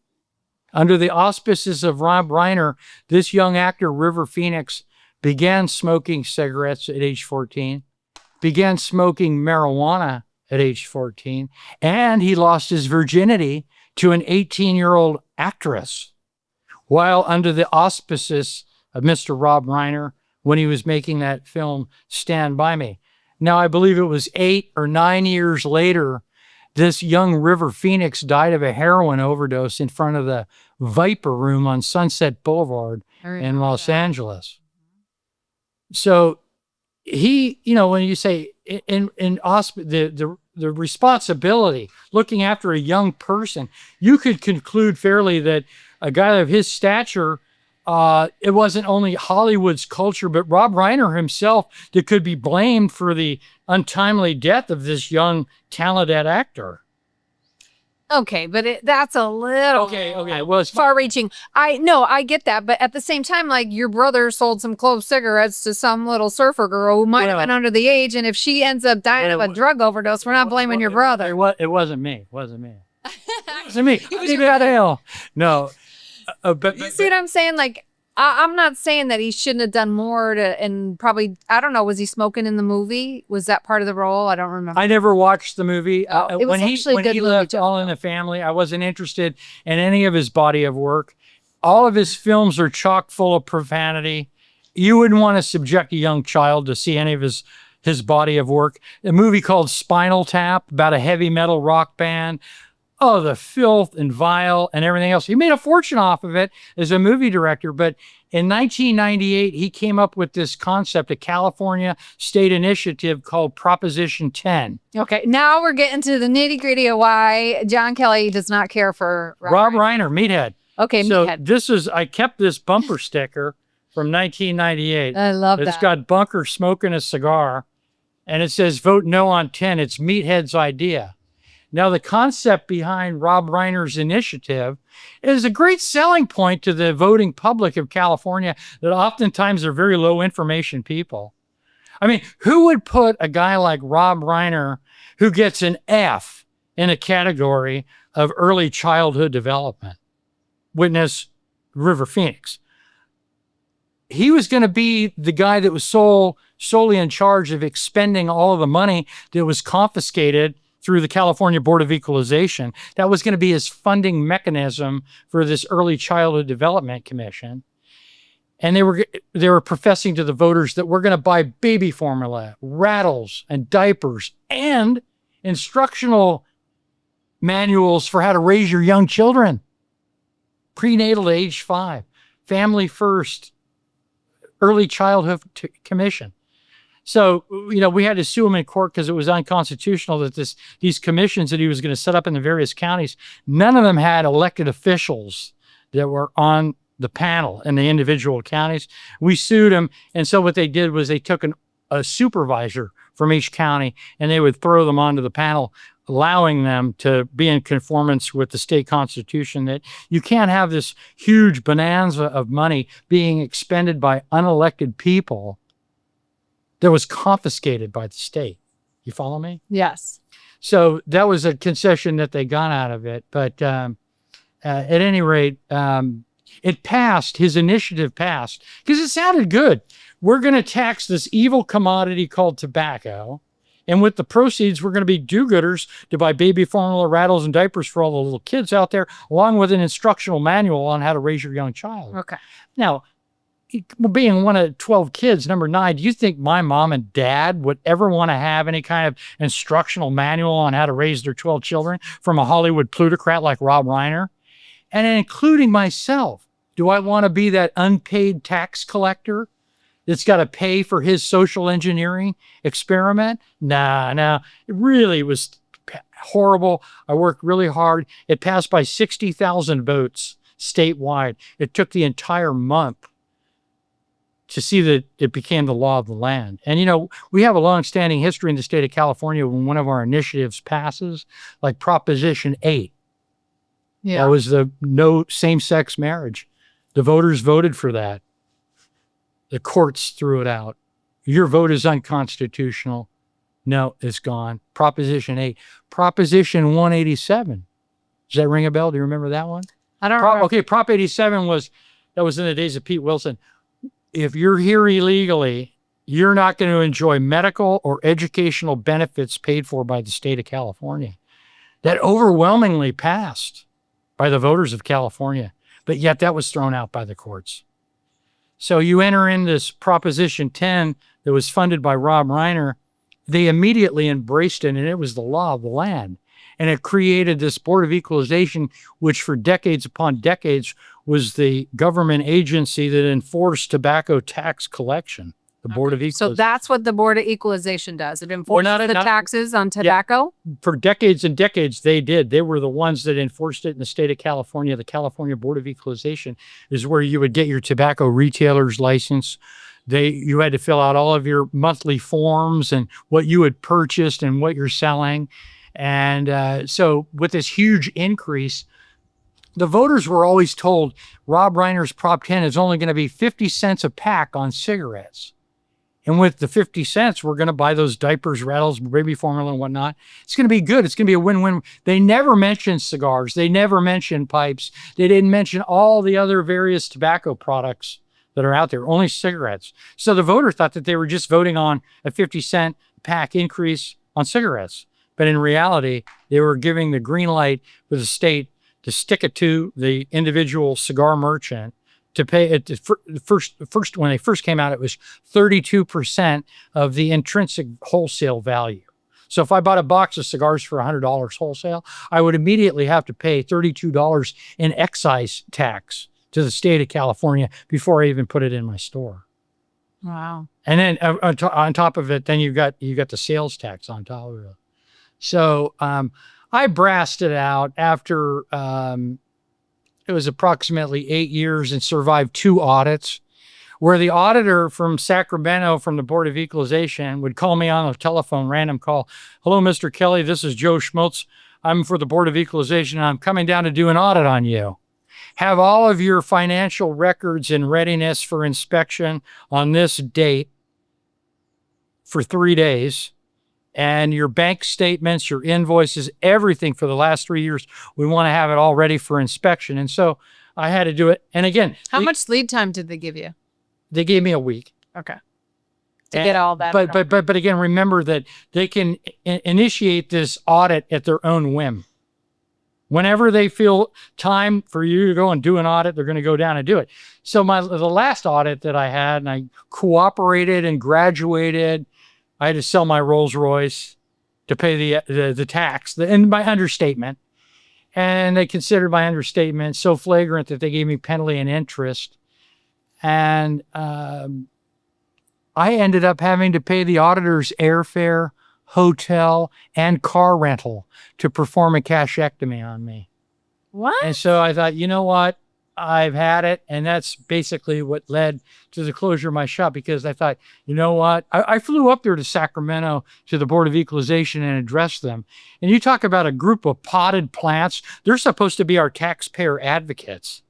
under the auspices of Rob Reiner, this young actor River Phoenix began smoking cigarettes at age 14, began smoking marijuana at age 14, and he lost his virginity to an 18-year-old actress while under the auspices of Mr. Rob Reiner when he was making that film Stand By Me. Now, I believe it was 8 or 9 years later, this young River Phoenix died of a heroin overdose in front of the Viper Room on Sunset Boulevard in Los Angeles. So he, when you say the responsibility, looking after a young person, you could conclude fairly that a guy of his stature, it wasn't only Hollywood's culture, but Rob Reiner himself that could be blamed for the untimely death of this young, talented actor. Okay, but that's a little okay. Well, it's far-reaching. I get that, but at the same time, like your brother sold some clove cigarettes to some little surfer girl who might have been under the age, and if she ends up dying of a drug overdose, we're not blaming your brother. It wasn't me. It wasn't me. It was your brother. No, but you see what I'm saying? Like, I'm not saying that he shouldn't have done more and probably, I don't know, was he smoking in the movie? Was that part of the role? I don't remember. I never watched the movie. It was actually a good movie. When he left All in the Family, I wasn't interested in any of his body of work. All of his films are chock full of profanity. You wouldn't want to subject a young child to see any of his body of work. A movie called Spinal Tap about a heavy metal rock band. Oh, the filth and vile and everything else. He made a fortune off of it as a movie director, but in 1998, he came up with this concept, a California state initiative called Proposition 10. Okay, now we're getting to the nitty-gritty of why John Kelly does not care for Rob Reiner, Meathead. Okay, Meathead. So I kept this bumper sticker from 1998. I love that. It's got Bunker smoking a cigar, and it says, "Vote no on 10. It's Meathead's idea." Now, the concept behind Rob Reiner's initiative is a great selling point to the voting public of California that oftentimes are very low information people. I mean, who would put a guy like Rob Reiner, who gets an F in a category of early childhood development? Witness River Phoenix. He was going to be the guy that was solely in charge of expending all of the money that was confiscated through the California Board of Equalization. That was going to be his funding mechanism for this Early Childhood Development Commission. And they were professing to the voters that we're going to buy baby formula, rattles, and diapers, and instructional manuals for how to raise your young children. Prenatal to age 5, family first, Early Childhood Commission. So, we had to sue him in court because it was unconstitutional that these commissions that he was going to set up in the various counties, none of them had elected officials that were on the panel in the individual counties. We sued him, and so what they did was they took a supervisor from each county, and they would throw them onto the panel, allowing them to be in conformance with the state constitution, that you can't have this huge bonanza of money being expended by unelected people that was confiscated by the state. You follow me? Yes. So that was a concession that they got out of it. But at any rate, it passed. His initiative passed because it sounded good. We're going to tax this evil commodity called tobacco. And with the proceeds, we're going to be do-gooders to buy baby formula, rattles, and diapers for all the little kids out there, along with an instructional manual on how to raise your young child. Okay. Now, being one of 12 kids, number 9, do you think my mom and dad would ever want to have any kind of instructional manual on how to raise their 12 children from a Hollywood plutocrat like Rob Reiner? And including myself, do I want to be that unpaid tax collector that's got to pay for his social engineering experiment? Nah. It really was horrible. I worked really hard. It passed by 60,000 votes statewide. It took the entire month to see that it became the law of the land. And, we have a long-standing history in the state of California when one of our initiatives passes, like Proposition 8. Yeah. That was the no same-sex marriage. The voters voted for that. The courts threw it out. Your vote is unconstitutional. No, it's gone. Proposition 8. Proposition 187. Does that ring a bell? Do you remember that one? I don't remember. Okay, Prop 87 was in the days of Pete Wilson. If you're here illegally, you're not going to enjoy medical or educational benefits paid for by the state of California. That overwhelmingly passed by the voters of California, but yet that was thrown out by the courts. So you enter in this Proposition 10 that was funded by Rob Reiner. They immediately embraced it, and it was the law of the land. And it created this Board of Equalization, which for decades upon decades was the government agency that enforced tobacco tax collection, the Board of Equalization. So that's what the Board of Equalization does. It enforces the taxes on tobacco? Yeah, for decades and decades, they did. They were the ones that enforced it in the state of California. The California Board of Equalization is where you would get your tobacco retailer's license. You had to fill out all of your monthly forms and what you had purchased and what you're selling. And so with this huge increase, the voters were always told Rob Reiner's Prop 10 is only going to be 50 cents a pack on cigarettes. And with the 50 cents, we're going to buy those diapers, rattles, baby formula, and whatnot. It's going to be good. It's going to be a win-win. They never mentioned cigars. They never mentioned pipes. They didn't mention all the other various tobacco products that are out there, only cigarettes. So the voter thought that they were just voting on a 50-cent pack increase on cigarettes. But in reality, they were giving the green light for the state to stick it to the individual cigar merchant to pay it. First, when they first came out, it was 32% of the intrinsic wholesale value. So if I bought a box of cigars for $100 wholesale, I would immediately have to pay $32 in excise tax to the state of California before I even put it in my store. Wow. And then on top of it, then you got the sales tax on top of it. So I brassed it out after it was approximately 8 years and survived 2 audits, where the auditor from Sacramento from the Board of Equalization would call me on a telephone, random call. Hello, Mr. Kelly, this is Joe Schmutz. I'm for the Board of Equalization, and I'm coming down to do an audit on you. Have all of your financial records in readiness for inspection on this date for 3 days. And your bank statements, your invoices, everything for the last 3 years, we want to have it all ready for inspection. And so I had to do it. And again, how much lead time did they give you? They gave me a week. Okay. To get all that. But again, remember that they can initiate this audit at their own whim. Whenever they feel time for you to go and do an audit, they're going to go down and do it. So the last audit that I had, and I cooperated and graduated, I had to sell my Rolls Royce to pay the tax and my understatement. And they considered my understatement so flagrant that they gave me penalty and interest. And I ended up having to pay the auditor's airfare, hotel, and car rental to perform a cashectomy on me. What? And so I thought, you know what? I've had it. And that's basically what led to the closure of my shop, because I thought, you know what? I flew up there to Sacramento to the Board of Equalization and addressed them. And you talk about a group of potted plants. They're supposed to be our taxpayer advocates.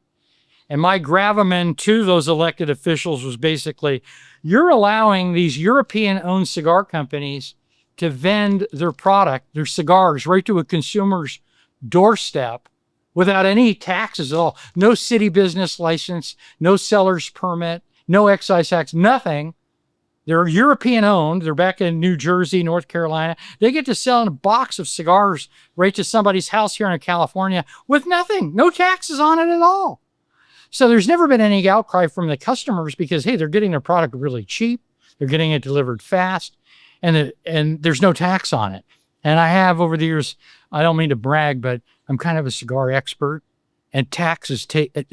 And my gravamen to those elected officials was basically, you're allowing these European-owned cigar companies to vend their product, their cigars, right to a consumer's doorstep without any taxes at all. No city business license, no seller's permit, no excise tax, nothing. They're European-owned. They're back in New Jersey, North Carolina. They get to sell a box of cigars right to somebody's house here in California with nothing, no taxes on it at all. So there's never been any outcry from the customers because, hey, they're getting their product really cheap. They're getting it delivered fast, and there's no tax on it. And I have over the years, I don't mean to brag, but I'm kind of a cigar expert, and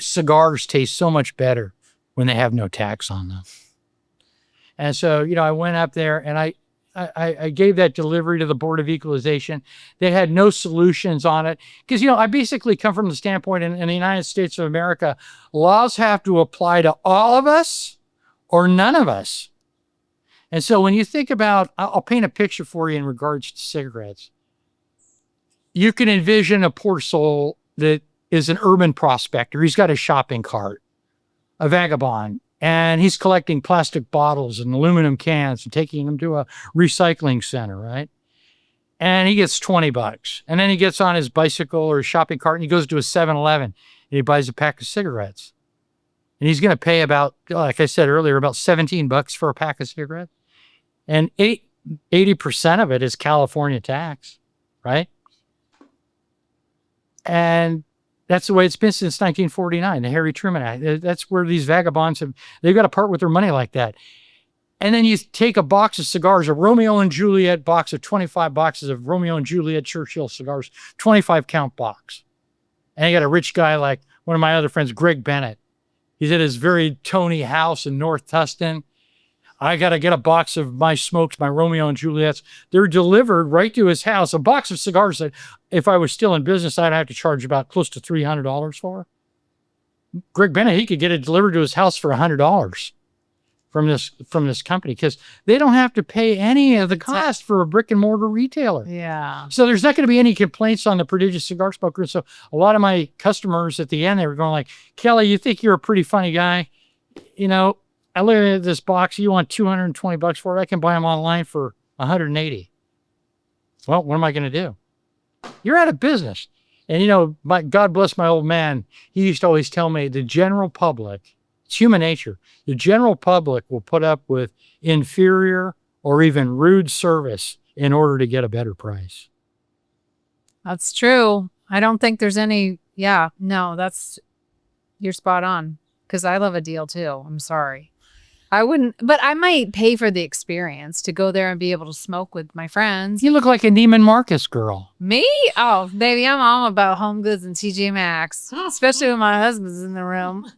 cigars taste so much better when they have no tax on them. And so, you know, I went up there and I gave that delivery to the Board of Equalization. They had no solutions on it. Because, you know, I basically come from the standpoint in the United States of America, laws have to apply to all of us or none of us. And so when you think about, I'll paint a picture for you in regards to cigarettes. You can envision a poor soul that is an urban prospector. He's got a shopping cart, a vagabond. And he's collecting plastic bottles and aluminum cans and taking them to a recycling center, right? And he gets $20. And then he gets on his bicycle or his shopping cart and he goes to a 7-Eleven and he buys a pack of cigarettes. And he's going to pay about, like I said earlier, about $17 for a pack of cigarettes. And 80% of it is California tax, right? And that's the way it's been since 1949, the Harry Truman Act. That's where these vagabonds they've got to part with their money like that. And then you take a box of cigars, a Romeo and Juliet box of 25 boxes of Romeo and Juliet Churchill cigars, 25 count box. And you got a rich guy like one of my other friends, Greg Bennett. He's at his very Tony house in North Tustin. I got to get a box of my smokes, my Romeo and Juliets. They're delivered right to his house. A box of cigars that if I was still in business, I'd have to charge about close to $300 for. Greg Bennett, he could get it delivered to his house for $100 from this company because they don't have to pay any of the cost for a brick and mortar retailer. Yeah. So there's not going to be any complaints on the prodigious cigar smoker. So a lot of my customers at the end, they were going like, Kelly, you think you're a pretty funny guy. You know, I look at this box, you want $220 for it. I can buy them online for $180. Well, what am I going to do? You're out of business. And, you know, God bless my old man. He used to always tell me the general public, it's human nature. The general public will put up with inferior or even rude service in order to get a better price. That's true. I don't think there's any, you're spot on. Because I love a deal too. I'm sorry. I wouldn't, but I might pay for the experience to go there and be able to smoke with my friends. You look like a Neiman Marcus girl. Me? Oh, baby, I'm all about home goods and TJ Maxx, especially when my husband's in the room.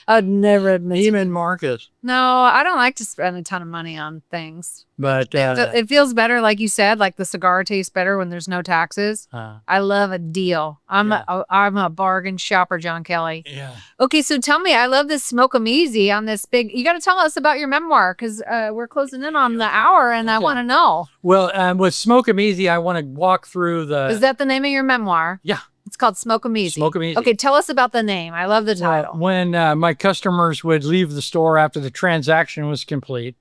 I'd never admit Neiman Marcus. No, I don't like to spend a ton of money on things. But it feels better, like you said, like the cigar tastes better when there's no taxes. I love a deal. I'm a bargain shopper, John Kelly. Yeah. Okay, so tell me, I love this Smoke 'em Easy on this big. You got to tell us about your memoir because we're closing in on the hour, and I want to know. Well, with Smoke 'em Easy, I want to walk through the. Is that the name of your memoir? Yeah. It's called Smoke 'em Easy. Smoke 'em Easy. Okay, tell us about the name. I love the title. When my customers would leave the store after the transaction was complete,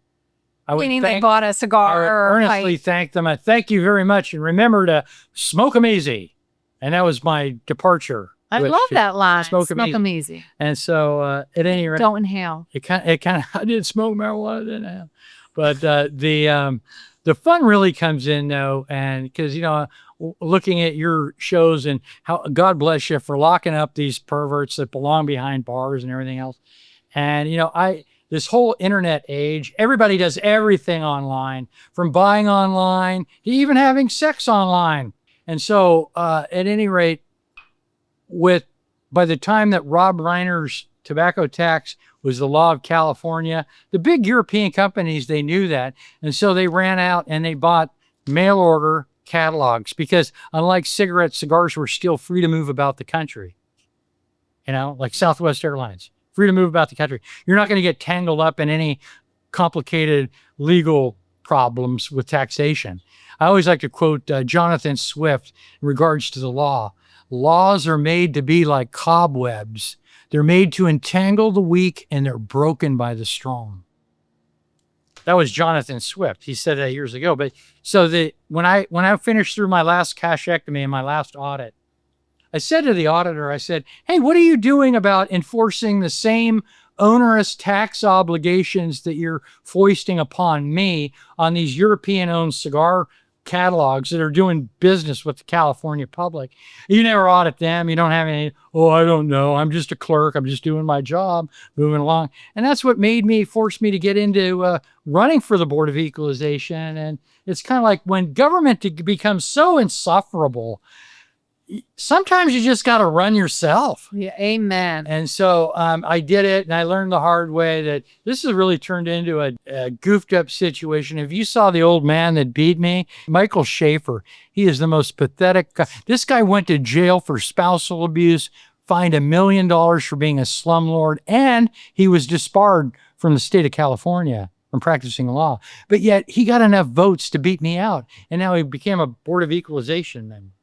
I would Meaning they bought a cigar or earnestly thank them. I thank you very much, and remember to smoke 'em easy. And that was my departure. I love that line. Smoke 'em easy. And so, at any rate, don't inhale. It kind of I did smoke marijuana, didn't I? But the fun really comes in though, and because looking at your shows and how God bless you for locking up these perverts that belong behind bars and everything else, and this whole internet age, everybody does everything online, from buying online to even having sex online. And so, at any rate, by the time that Rob Reiner's tobacco tax was the law of California, the big European companies, they knew that. And so they ran out and they bought mail order catalogs because unlike cigarettes, cigars were still free to move about the country. Like Southwest Airlines, free to move about the country. You're not going to get tangled up in any complicated legal problems with taxation. I always like to quote Jonathan Swift in regards to the law. Laws are made to be like cobwebs. They're made to entangle the weak, and they're broken by the strong. That was Jonathan Swift. He said that years ago. But so when I finished through my last cashectomy and my last audit, I said to the auditor, I said, hey, what are you doing about enforcing the same onerous tax obligations that you're foisting upon me on these European-owned cigar catalogs that are doing business with the California public? You never audit them. You don't have any, oh, I don't know. I'm just a clerk. I'm just doing my job, moving along. And that's what forced me to get into running for the Board of Equalization. And it's kind of like when government becomes so insufferable, sometimes you just got to run yourself. Yeah, amen. And so I did it, and I learned the hard way that this has really turned into a goofed up situation. If you saw the old man that beat me, Michael Schaefer, he is the most pathetic guy. This guy went to jail for spousal abuse, fined $1 million for being a slumlord, and he was disbarred from the state of California from practicing law. But yet he got enough votes to beat me out, and now he became a Board of Equalization member.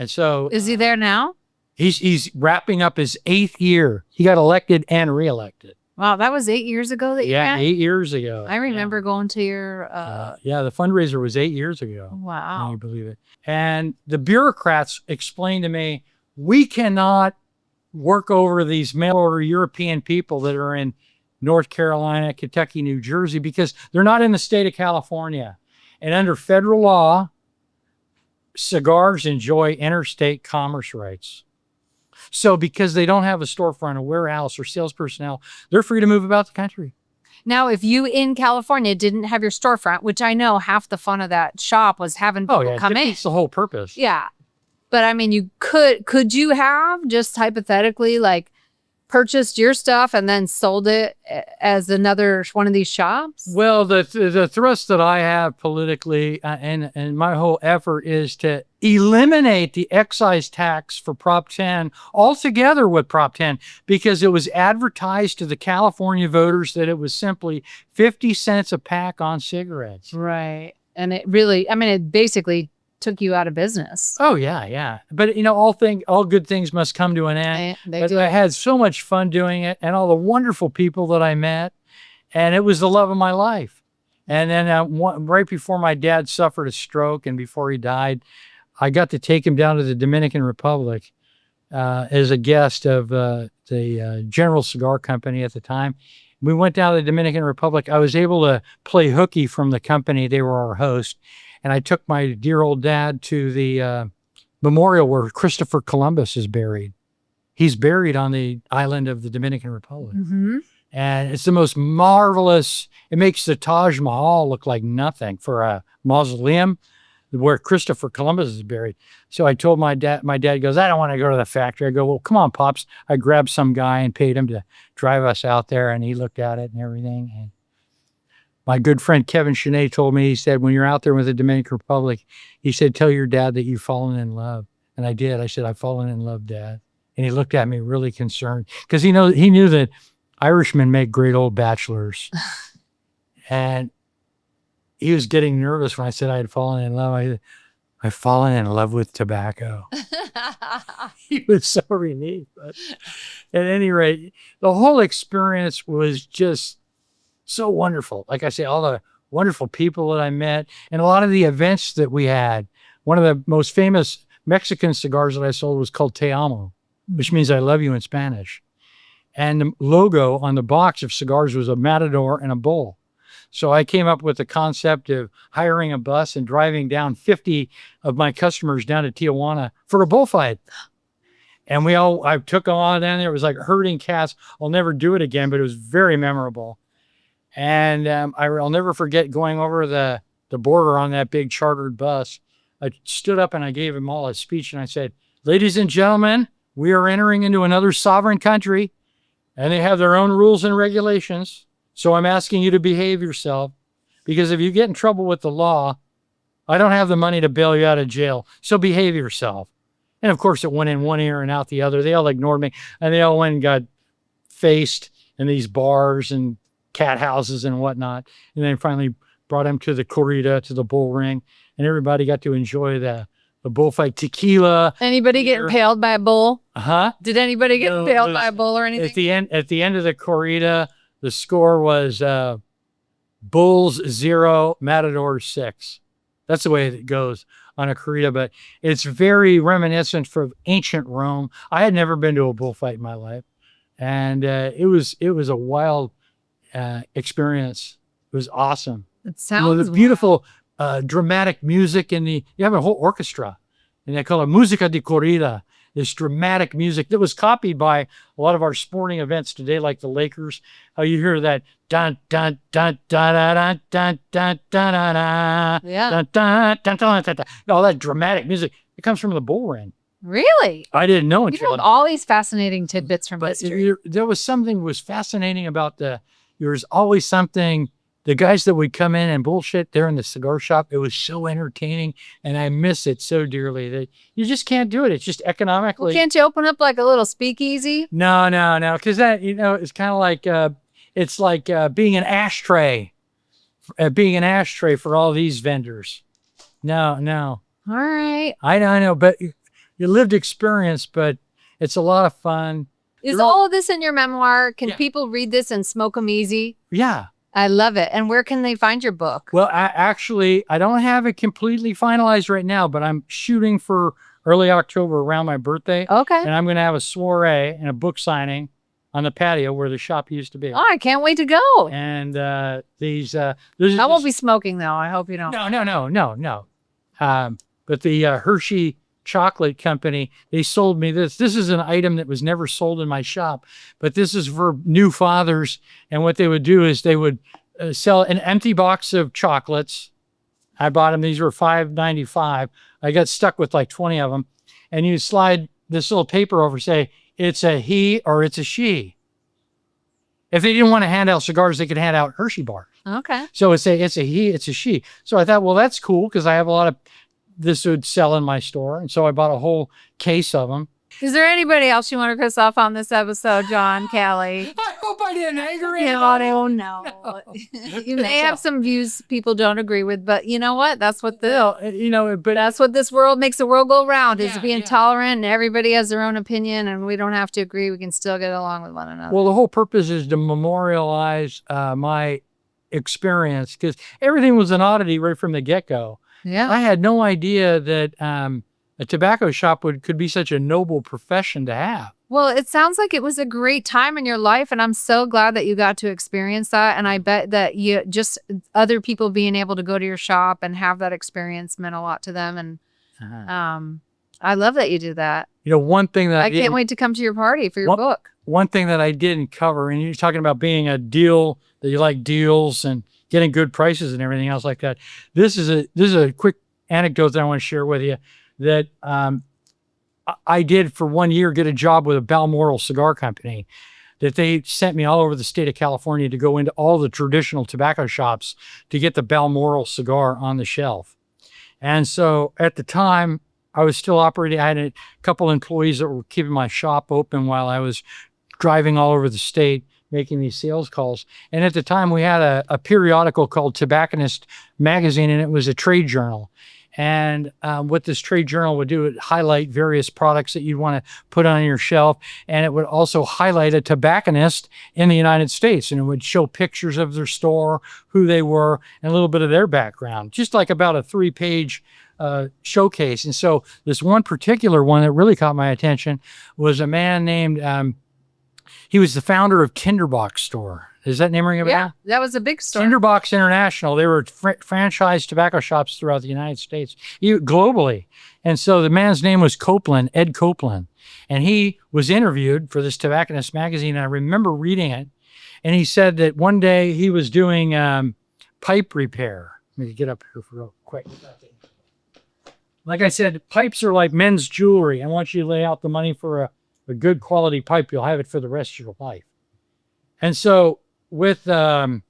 And so Is he there now? he's wrapping up his 8th year. He got elected and reelected. Wow, that was 8 years ago that you Yeah, ran? 8 years ago. I remember going to your Yeah, the fundraiser was 8 years ago. Can wow. you believe it? And the bureaucrats explained to me, we cannot work over these mail-order European people that are in North Carolina, Kentucky, New Jersey, because they're not in the state of California. And under federal law, cigars enjoy interstate commerce rights. So because they don't have a storefront, a warehouse, or sales personnel, they're free to move about the country. Now, if you in California didn't have your storefront, which I know half the fun of that shop was having people come in. That's the whole purpose. Yeah. But I mean, you could you have just hypothetically like purchased your stuff and then sold it as another one of these shops? Well, the thrust that I have politically and my whole effort is to eliminate the excise tax for Prop 10 altogether with Prop 10, because it was advertised to the California voters that it was simply 50 cents a pack on cigarettes. Right. And it really, I mean, it basically took you out of business. Oh, yeah. But, all good things must come to an end. They But do. I had so much fun doing it, and all the wonderful people that I met, and it was the love of my life. And then right before my dad suffered a stroke and before he died, I got to take him down to the Dominican Republic as a guest of the General Cigar Company at the time. We went down to the Dominican Republic. I was able to play hooky from the company. They were our host. And I took my dear old dad to the memorial where Christopher Columbus is buried. He's buried on the island of the Dominican Republic. Mm-hmm. And it's the most marvelous, it makes the Taj Mahal look like nothing for a mausoleum where Christopher Columbus is buried. So I told my dad goes, I don't want to go to the factory. I go, well, come on, Pops. I grabbed some guy and paid him to drive us out there, and he looked at it and everything. And my good friend Kevin Chenet told me, he said, when you're out there with the Dominican Republic, he said, tell your dad that you've fallen in love. And I did. I said, I've fallen in love, Dad. And he looked at me really concerned because he knew that Irishmen make great old bachelors. And he was getting nervous when I said I had fallen in love. I've fallen in love with tobacco. He was so relieved. But at any rate, the whole experience was just so wonderful. Like I say, all the wonderful people that I met and a lot of the events that we had. One of the most famous Mexican cigars that I sold was called Te Amo, which means I love you in Spanish. And the logo on the box of cigars was a matador and a bull. So I came up with the concept of hiring a bus and driving down 50 of my customers down to Tijuana for a bullfight. And I took them all down there. It was like herding cats. I'll never do it again, but it was very memorable. And I'll never forget going over the border on that big chartered bus. I stood up and I gave them all a speech and I said, ladies and gentlemen, we are entering into another sovereign country and they have their own rules and regulations. So I'm asking you to behave yourself, because if you get in trouble with the law, I don't have the money to bail you out of jail. So behave yourself. And of course it went in one ear and out the other. They all ignored me and they all went and got faced in these bars and cat houses and whatnot. And then finally brought him to the corrida, to the bull ring, and everybody got to enjoy the bullfight tequila. Anybody get impaled by a bull? Huh? Did anybody get No, impaled it by a was- bull or anything? At the end of the corrida, the score was Bulls 0, Matador 6. That's the way it goes on a corrida, but it's very reminiscent from ancient Rome. I had never been to a bullfight in my life, and it was a wild experience. It was awesome. It You know, sounds the beautiful dramatic music you have a whole orchestra, and they call it musica di corrida. This dramatic music that was copied by a lot of our sporting events today, like the Lakers. How you hear that dun dun dun dun dun dun dun dun dun dun Yeah. dun dun dun dun dun dun. All that dramatic music. It comes from the bull ring. Really? I didn't know You until have all these fascinating tidbits from but history. there was something was fascinating about there's always something. The guys that would come in and bullshit there in the cigar shop, it was so entertaining, and I miss it so dearly that you just can't do it. It's just economically. Well, can't you open up like a little speakeasy? No, because that it's kind of like it's like being an ashtray for all these vendors. No, All right. I know, but you lived experience, but it's a lot of fun. Is You're all- all of this in your memoir? Can Yeah. people read this and smoke them easy? Yeah. I love it. And where can they find your book? Well, I don't have it completely finalized right now, but I'm shooting for early October around my birthday. Okay. And I'm going to have a soiree and a book signing on the patio where the shop used to be. Oh, I can't wait to go. And I I won't be smoking though. I hope you don't. No. But the Hershey Chocolate Company, they sold me this. This is an item that was never sold in my shop, but this is for new fathers. And what they would do is they would sell an empty box of chocolates. I bought them. These were $5.95. I got stuck with like 20 of them. And you slide this little paper over, say, it's a he or it's a she. If they didn't want to hand out cigars, they could hand out Hershey bars. Okay. So it's a he, it's a she. So I thought, well, that's cool because I have a lot of this would sell in my store. And so I bought a whole case of them. Is there anybody else you want to piss off on this episode, John, Callie? I hope I didn't anger You know, I don't know. You may have some views people don't agree with, but you know what? That's what but that's what this world makes the world go round, is Yeah, being yeah. tolerant, and everybody has their own opinion, and we don't have to agree. We can still get along with one another. well, the whole purpose is to memorialize my experience because everything was an oddity right from the get-go. Yeah. I had no idea that a tobacco shop could be such a noble profession to have. Well, it sounds like it was a great time in your life, and I'm so glad that you got to experience that. And I bet that you just other people being able to go to your shop and have that experience meant a lot to them. And I love that you do that. You know, one thing that I can't wait to come to your party for your book. One thing that I didn't cover, and you're talking about being a deal, that you like deals and getting good prices and everything else like that. This is a quick anecdote that I want to share with you that I did for 1 year get a job with a Balmoral cigar company that they sent me all over the state of California to go into all the traditional tobacco shops to get the Balmoral cigar on the shelf. And so at the time I was still operating, I had a couple employees that were keeping my shop open while I was driving all over the state making these sales calls. And at the time we had a periodical called Tobacconist Magazine, and it was a trade journal. And what this trade journal would do, it would highlight various products that you'd want to put on your shelf. And it would also highlight a tobacconist in the United States. And it would show pictures of their store, who they were, and a little bit of their background, just like about a 3-page showcase. And so this one particular one that really caught my attention was a man named, he was the founder of Tinderbox Store. Does that name ring a bell? Yeah, that was a big story. Tinderbox International. They were franchise tobacco shops throughout the United States, globally. And so the man's name was Copeland, Ed Copeland. And he was interviewed for this Tobacconist magazine. And I remember reading it. And he said that one day he was doing pipe repair. Let me get up here for real quick. Like I said, pipes are like men's jewelry. And once you lay out the money for a good quality pipe, you'll have it for the rest of your life. And so with a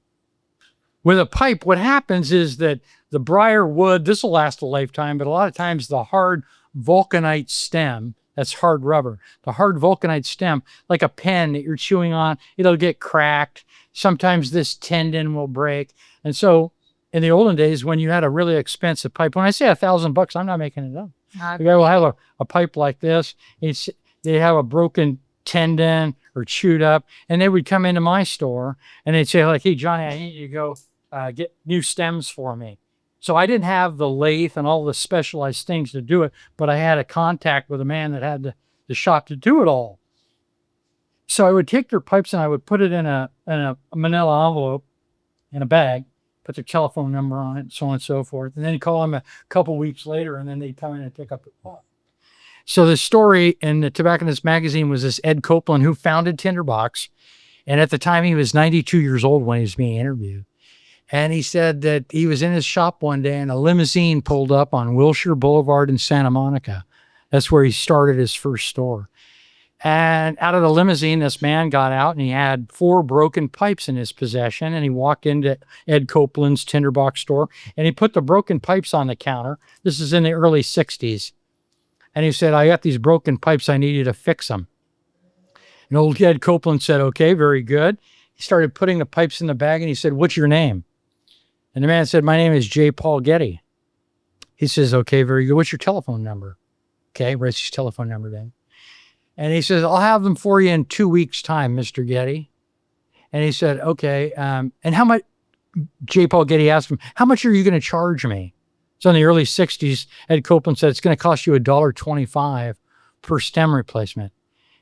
pipe, what happens is that the briar wood, this will last a lifetime, but a lot of times the hard vulcanite stem, that's hard rubber, the hard vulcanite stem, like a pen that you're chewing on, it'll get cracked. Sometimes this tendon will break. And so in the olden days, when you had a really expensive pipe, when I say $1,000, I'm not making it up. The guy will have a pipe like this. they'd have a broken tendon or chewed up, and they would come into my store and they'd say like, hey, Johnny, I need you to go get new stems for me. So I didn't have the lathe and all the specialized things to do it, but I had a contact with a man that had the shop to do it all. So I would take their pipes and I would put it in a manila envelope in a bag, put their telephone number on it, and so on and so forth. And then you call them a couple weeks later, and then they'd come in and pick up the call. So the story in the Tobacconist magazine was this Ed Copeland who founded Tinderbox. And at the time, he was 92 years old when he was being interviewed. And he said that he was in his shop one day and a limousine pulled up on Wilshire Boulevard in Santa Monica. That's where he started his first store. And out of the limousine, this man got out and he had 4 broken pipes in his possession. And he walked into Ed Copeland's Tinderbox store and he put the broken pipes on the counter. This is in the early 60s. And he said, I got these broken pipes. I need you to fix them. And old Ed Copeland said, okay, very good. He started putting the pipes in the bag and he said, what's your name? And the man said, my name is J. Paul Getty. He says, okay, very good. What's your telephone number? Okay, writes his telephone number down. And he says, I'll have them for you in 2 weeks' time, Mr. Getty. And he said, okay. And how much, J. Paul Getty asked him, how much are you going to charge me? So in the early 60s, Ed Copeland said, it's going to cost you $1.25 per stem replacement.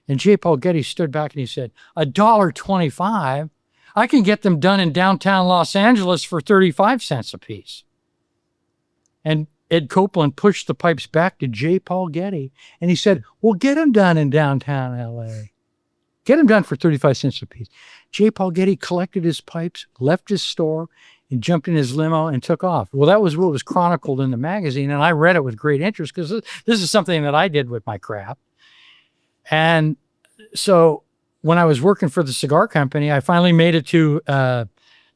And J. Paul Getty stood back and he said, $1.25? I can get them done in downtown Los Angeles for 35 cents a piece. And Ed Copeland pushed the pipes back to J. Paul Getty. And he said, well, get them done in downtown LA. Get them done for 35 cents a piece. J. Paul Getty collected his pipes, left his store, and jumped in his limo and took off. Well, that was what was chronicled in the magazine. And I read it with great interest because this is something that I did with my craft. And so when I was working for the cigar company, I finally made it to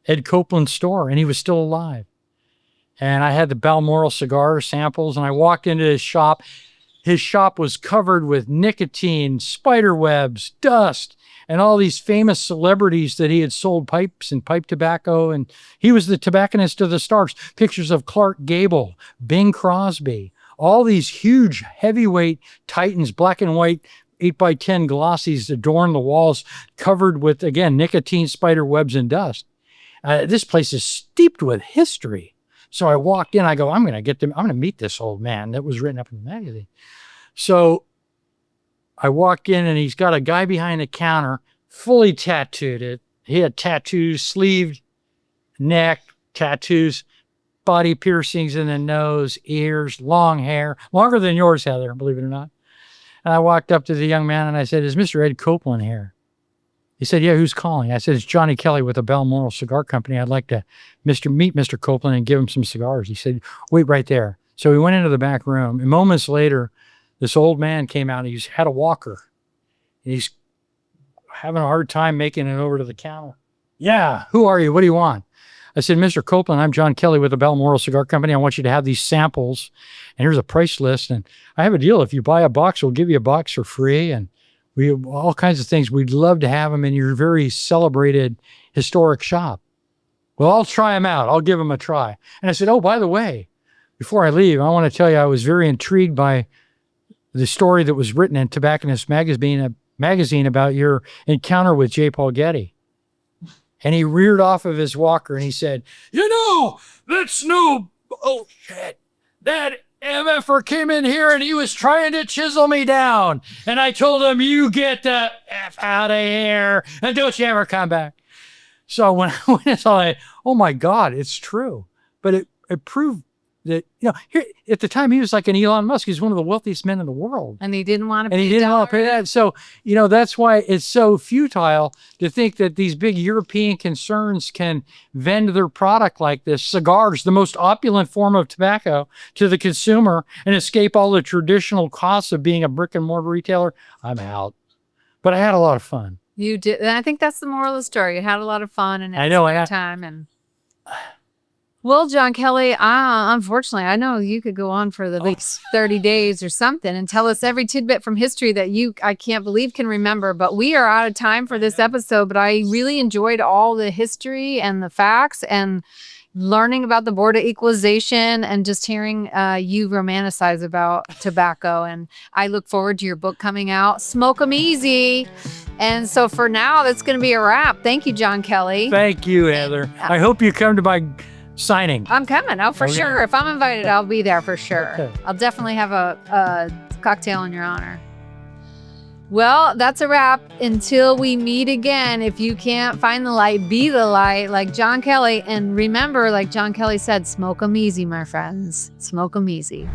Ed Copeland's store and he was still alive. And I had the Balmoral cigar samples and I walked into his shop. His shop was covered with nicotine, spider webs, dust, and all these famous celebrities that he had sold pipes and pipe tobacco. And he was the tobacconist of the stars. Pictures of Clark Gable, Bing Crosby, all these huge heavyweight Titans, black and white 8x10 glossies adorn the walls covered with, again, nicotine, spider webs, and dust. This place is steeped with history. So I walked in, I go, I'm going to meet this old man. That was written up in the magazine. So I walk in and he's got a guy behind the counter, fully tattooed. He had tattoos, sleeved, neck, tattoos, body piercings in the nose, ears, long hair, longer than yours, Heather, believe it or not. And I walked up to the young man and I said, is Mr. Ed Copeland here? He said, yeah, who's calling? I said, it's Johnny Kelly with the Balmoral Cigar Company. I'd like to meet Mr. Copeland and give him some cigars. He said, wait right there. So we went into the back room. And moments later, this old man came out. He had a walker. He's having a hard time making it over to the counter. Yeah, who are you? What do you want? I said, Mr. Copeland, I'm John Kelly with the Balmoral Cigar Company. I want you to have these samples. And here's a price list. And I have a deal. If you buy a box, we'll give you a box for free. And we have all kinds of things. We'd love to have them in your very celebrated historic shop. Well, I'll try them out. I'll give them a try. And I said, oh, by the way, before I leave, I want to tell you I was very intrigued by the story that was written in Tobacconist magazine about your encounter with J. Paul Getty. And he reared off of his walker and he said, you know, that's no bullshit. That MFer came in here and he was trying to chisel me down. And I told him, you get the F out of here and don't you ever come back. So when I saw it, oh my God, it's true. But it proved that, here at the time he was like an Elon Musk. He's one of the wealthiest men in the world. And he didn't want to And he didn't want to pay that. So, that's why it's so futile to think that these big European concerns can vend their product like this, cigars, the most opulent form of tobacco, to the consumer and escape all the traditional costs of being a brick and mortar retailer. I'm out. But I had a lot of fun. You did. And I think that's the moral of the story. You had a lot of fun and I know I had time. And well, John Kelly, unfortunately, I know you could go on for the next 30 days or something and tell us every tidbit from history that I can't believe can remember. But we are out of time for this episode. But I really enjoyed all the history and the facts. And, learning about the Board of Equalization and just hearing you romanticize about tobacco. And I look forward to your book coming out. Smoke 'em easy. And so for now, that's going to be a wrap. Thank you, John Kelly. Thank you, Heather. I hope you come to my signing. I'm coming. Oh, for Okay. sure. If I'm invited, I'll be there for sure. Okay. I'll definitely have a cocktail in your honor. Well, that's a wrap. Until we meet again, if you can't find the light, be the light like John Kelly. And remember, like John Kelly said, smoke 'em easy, my friends. Smoke 'em easy.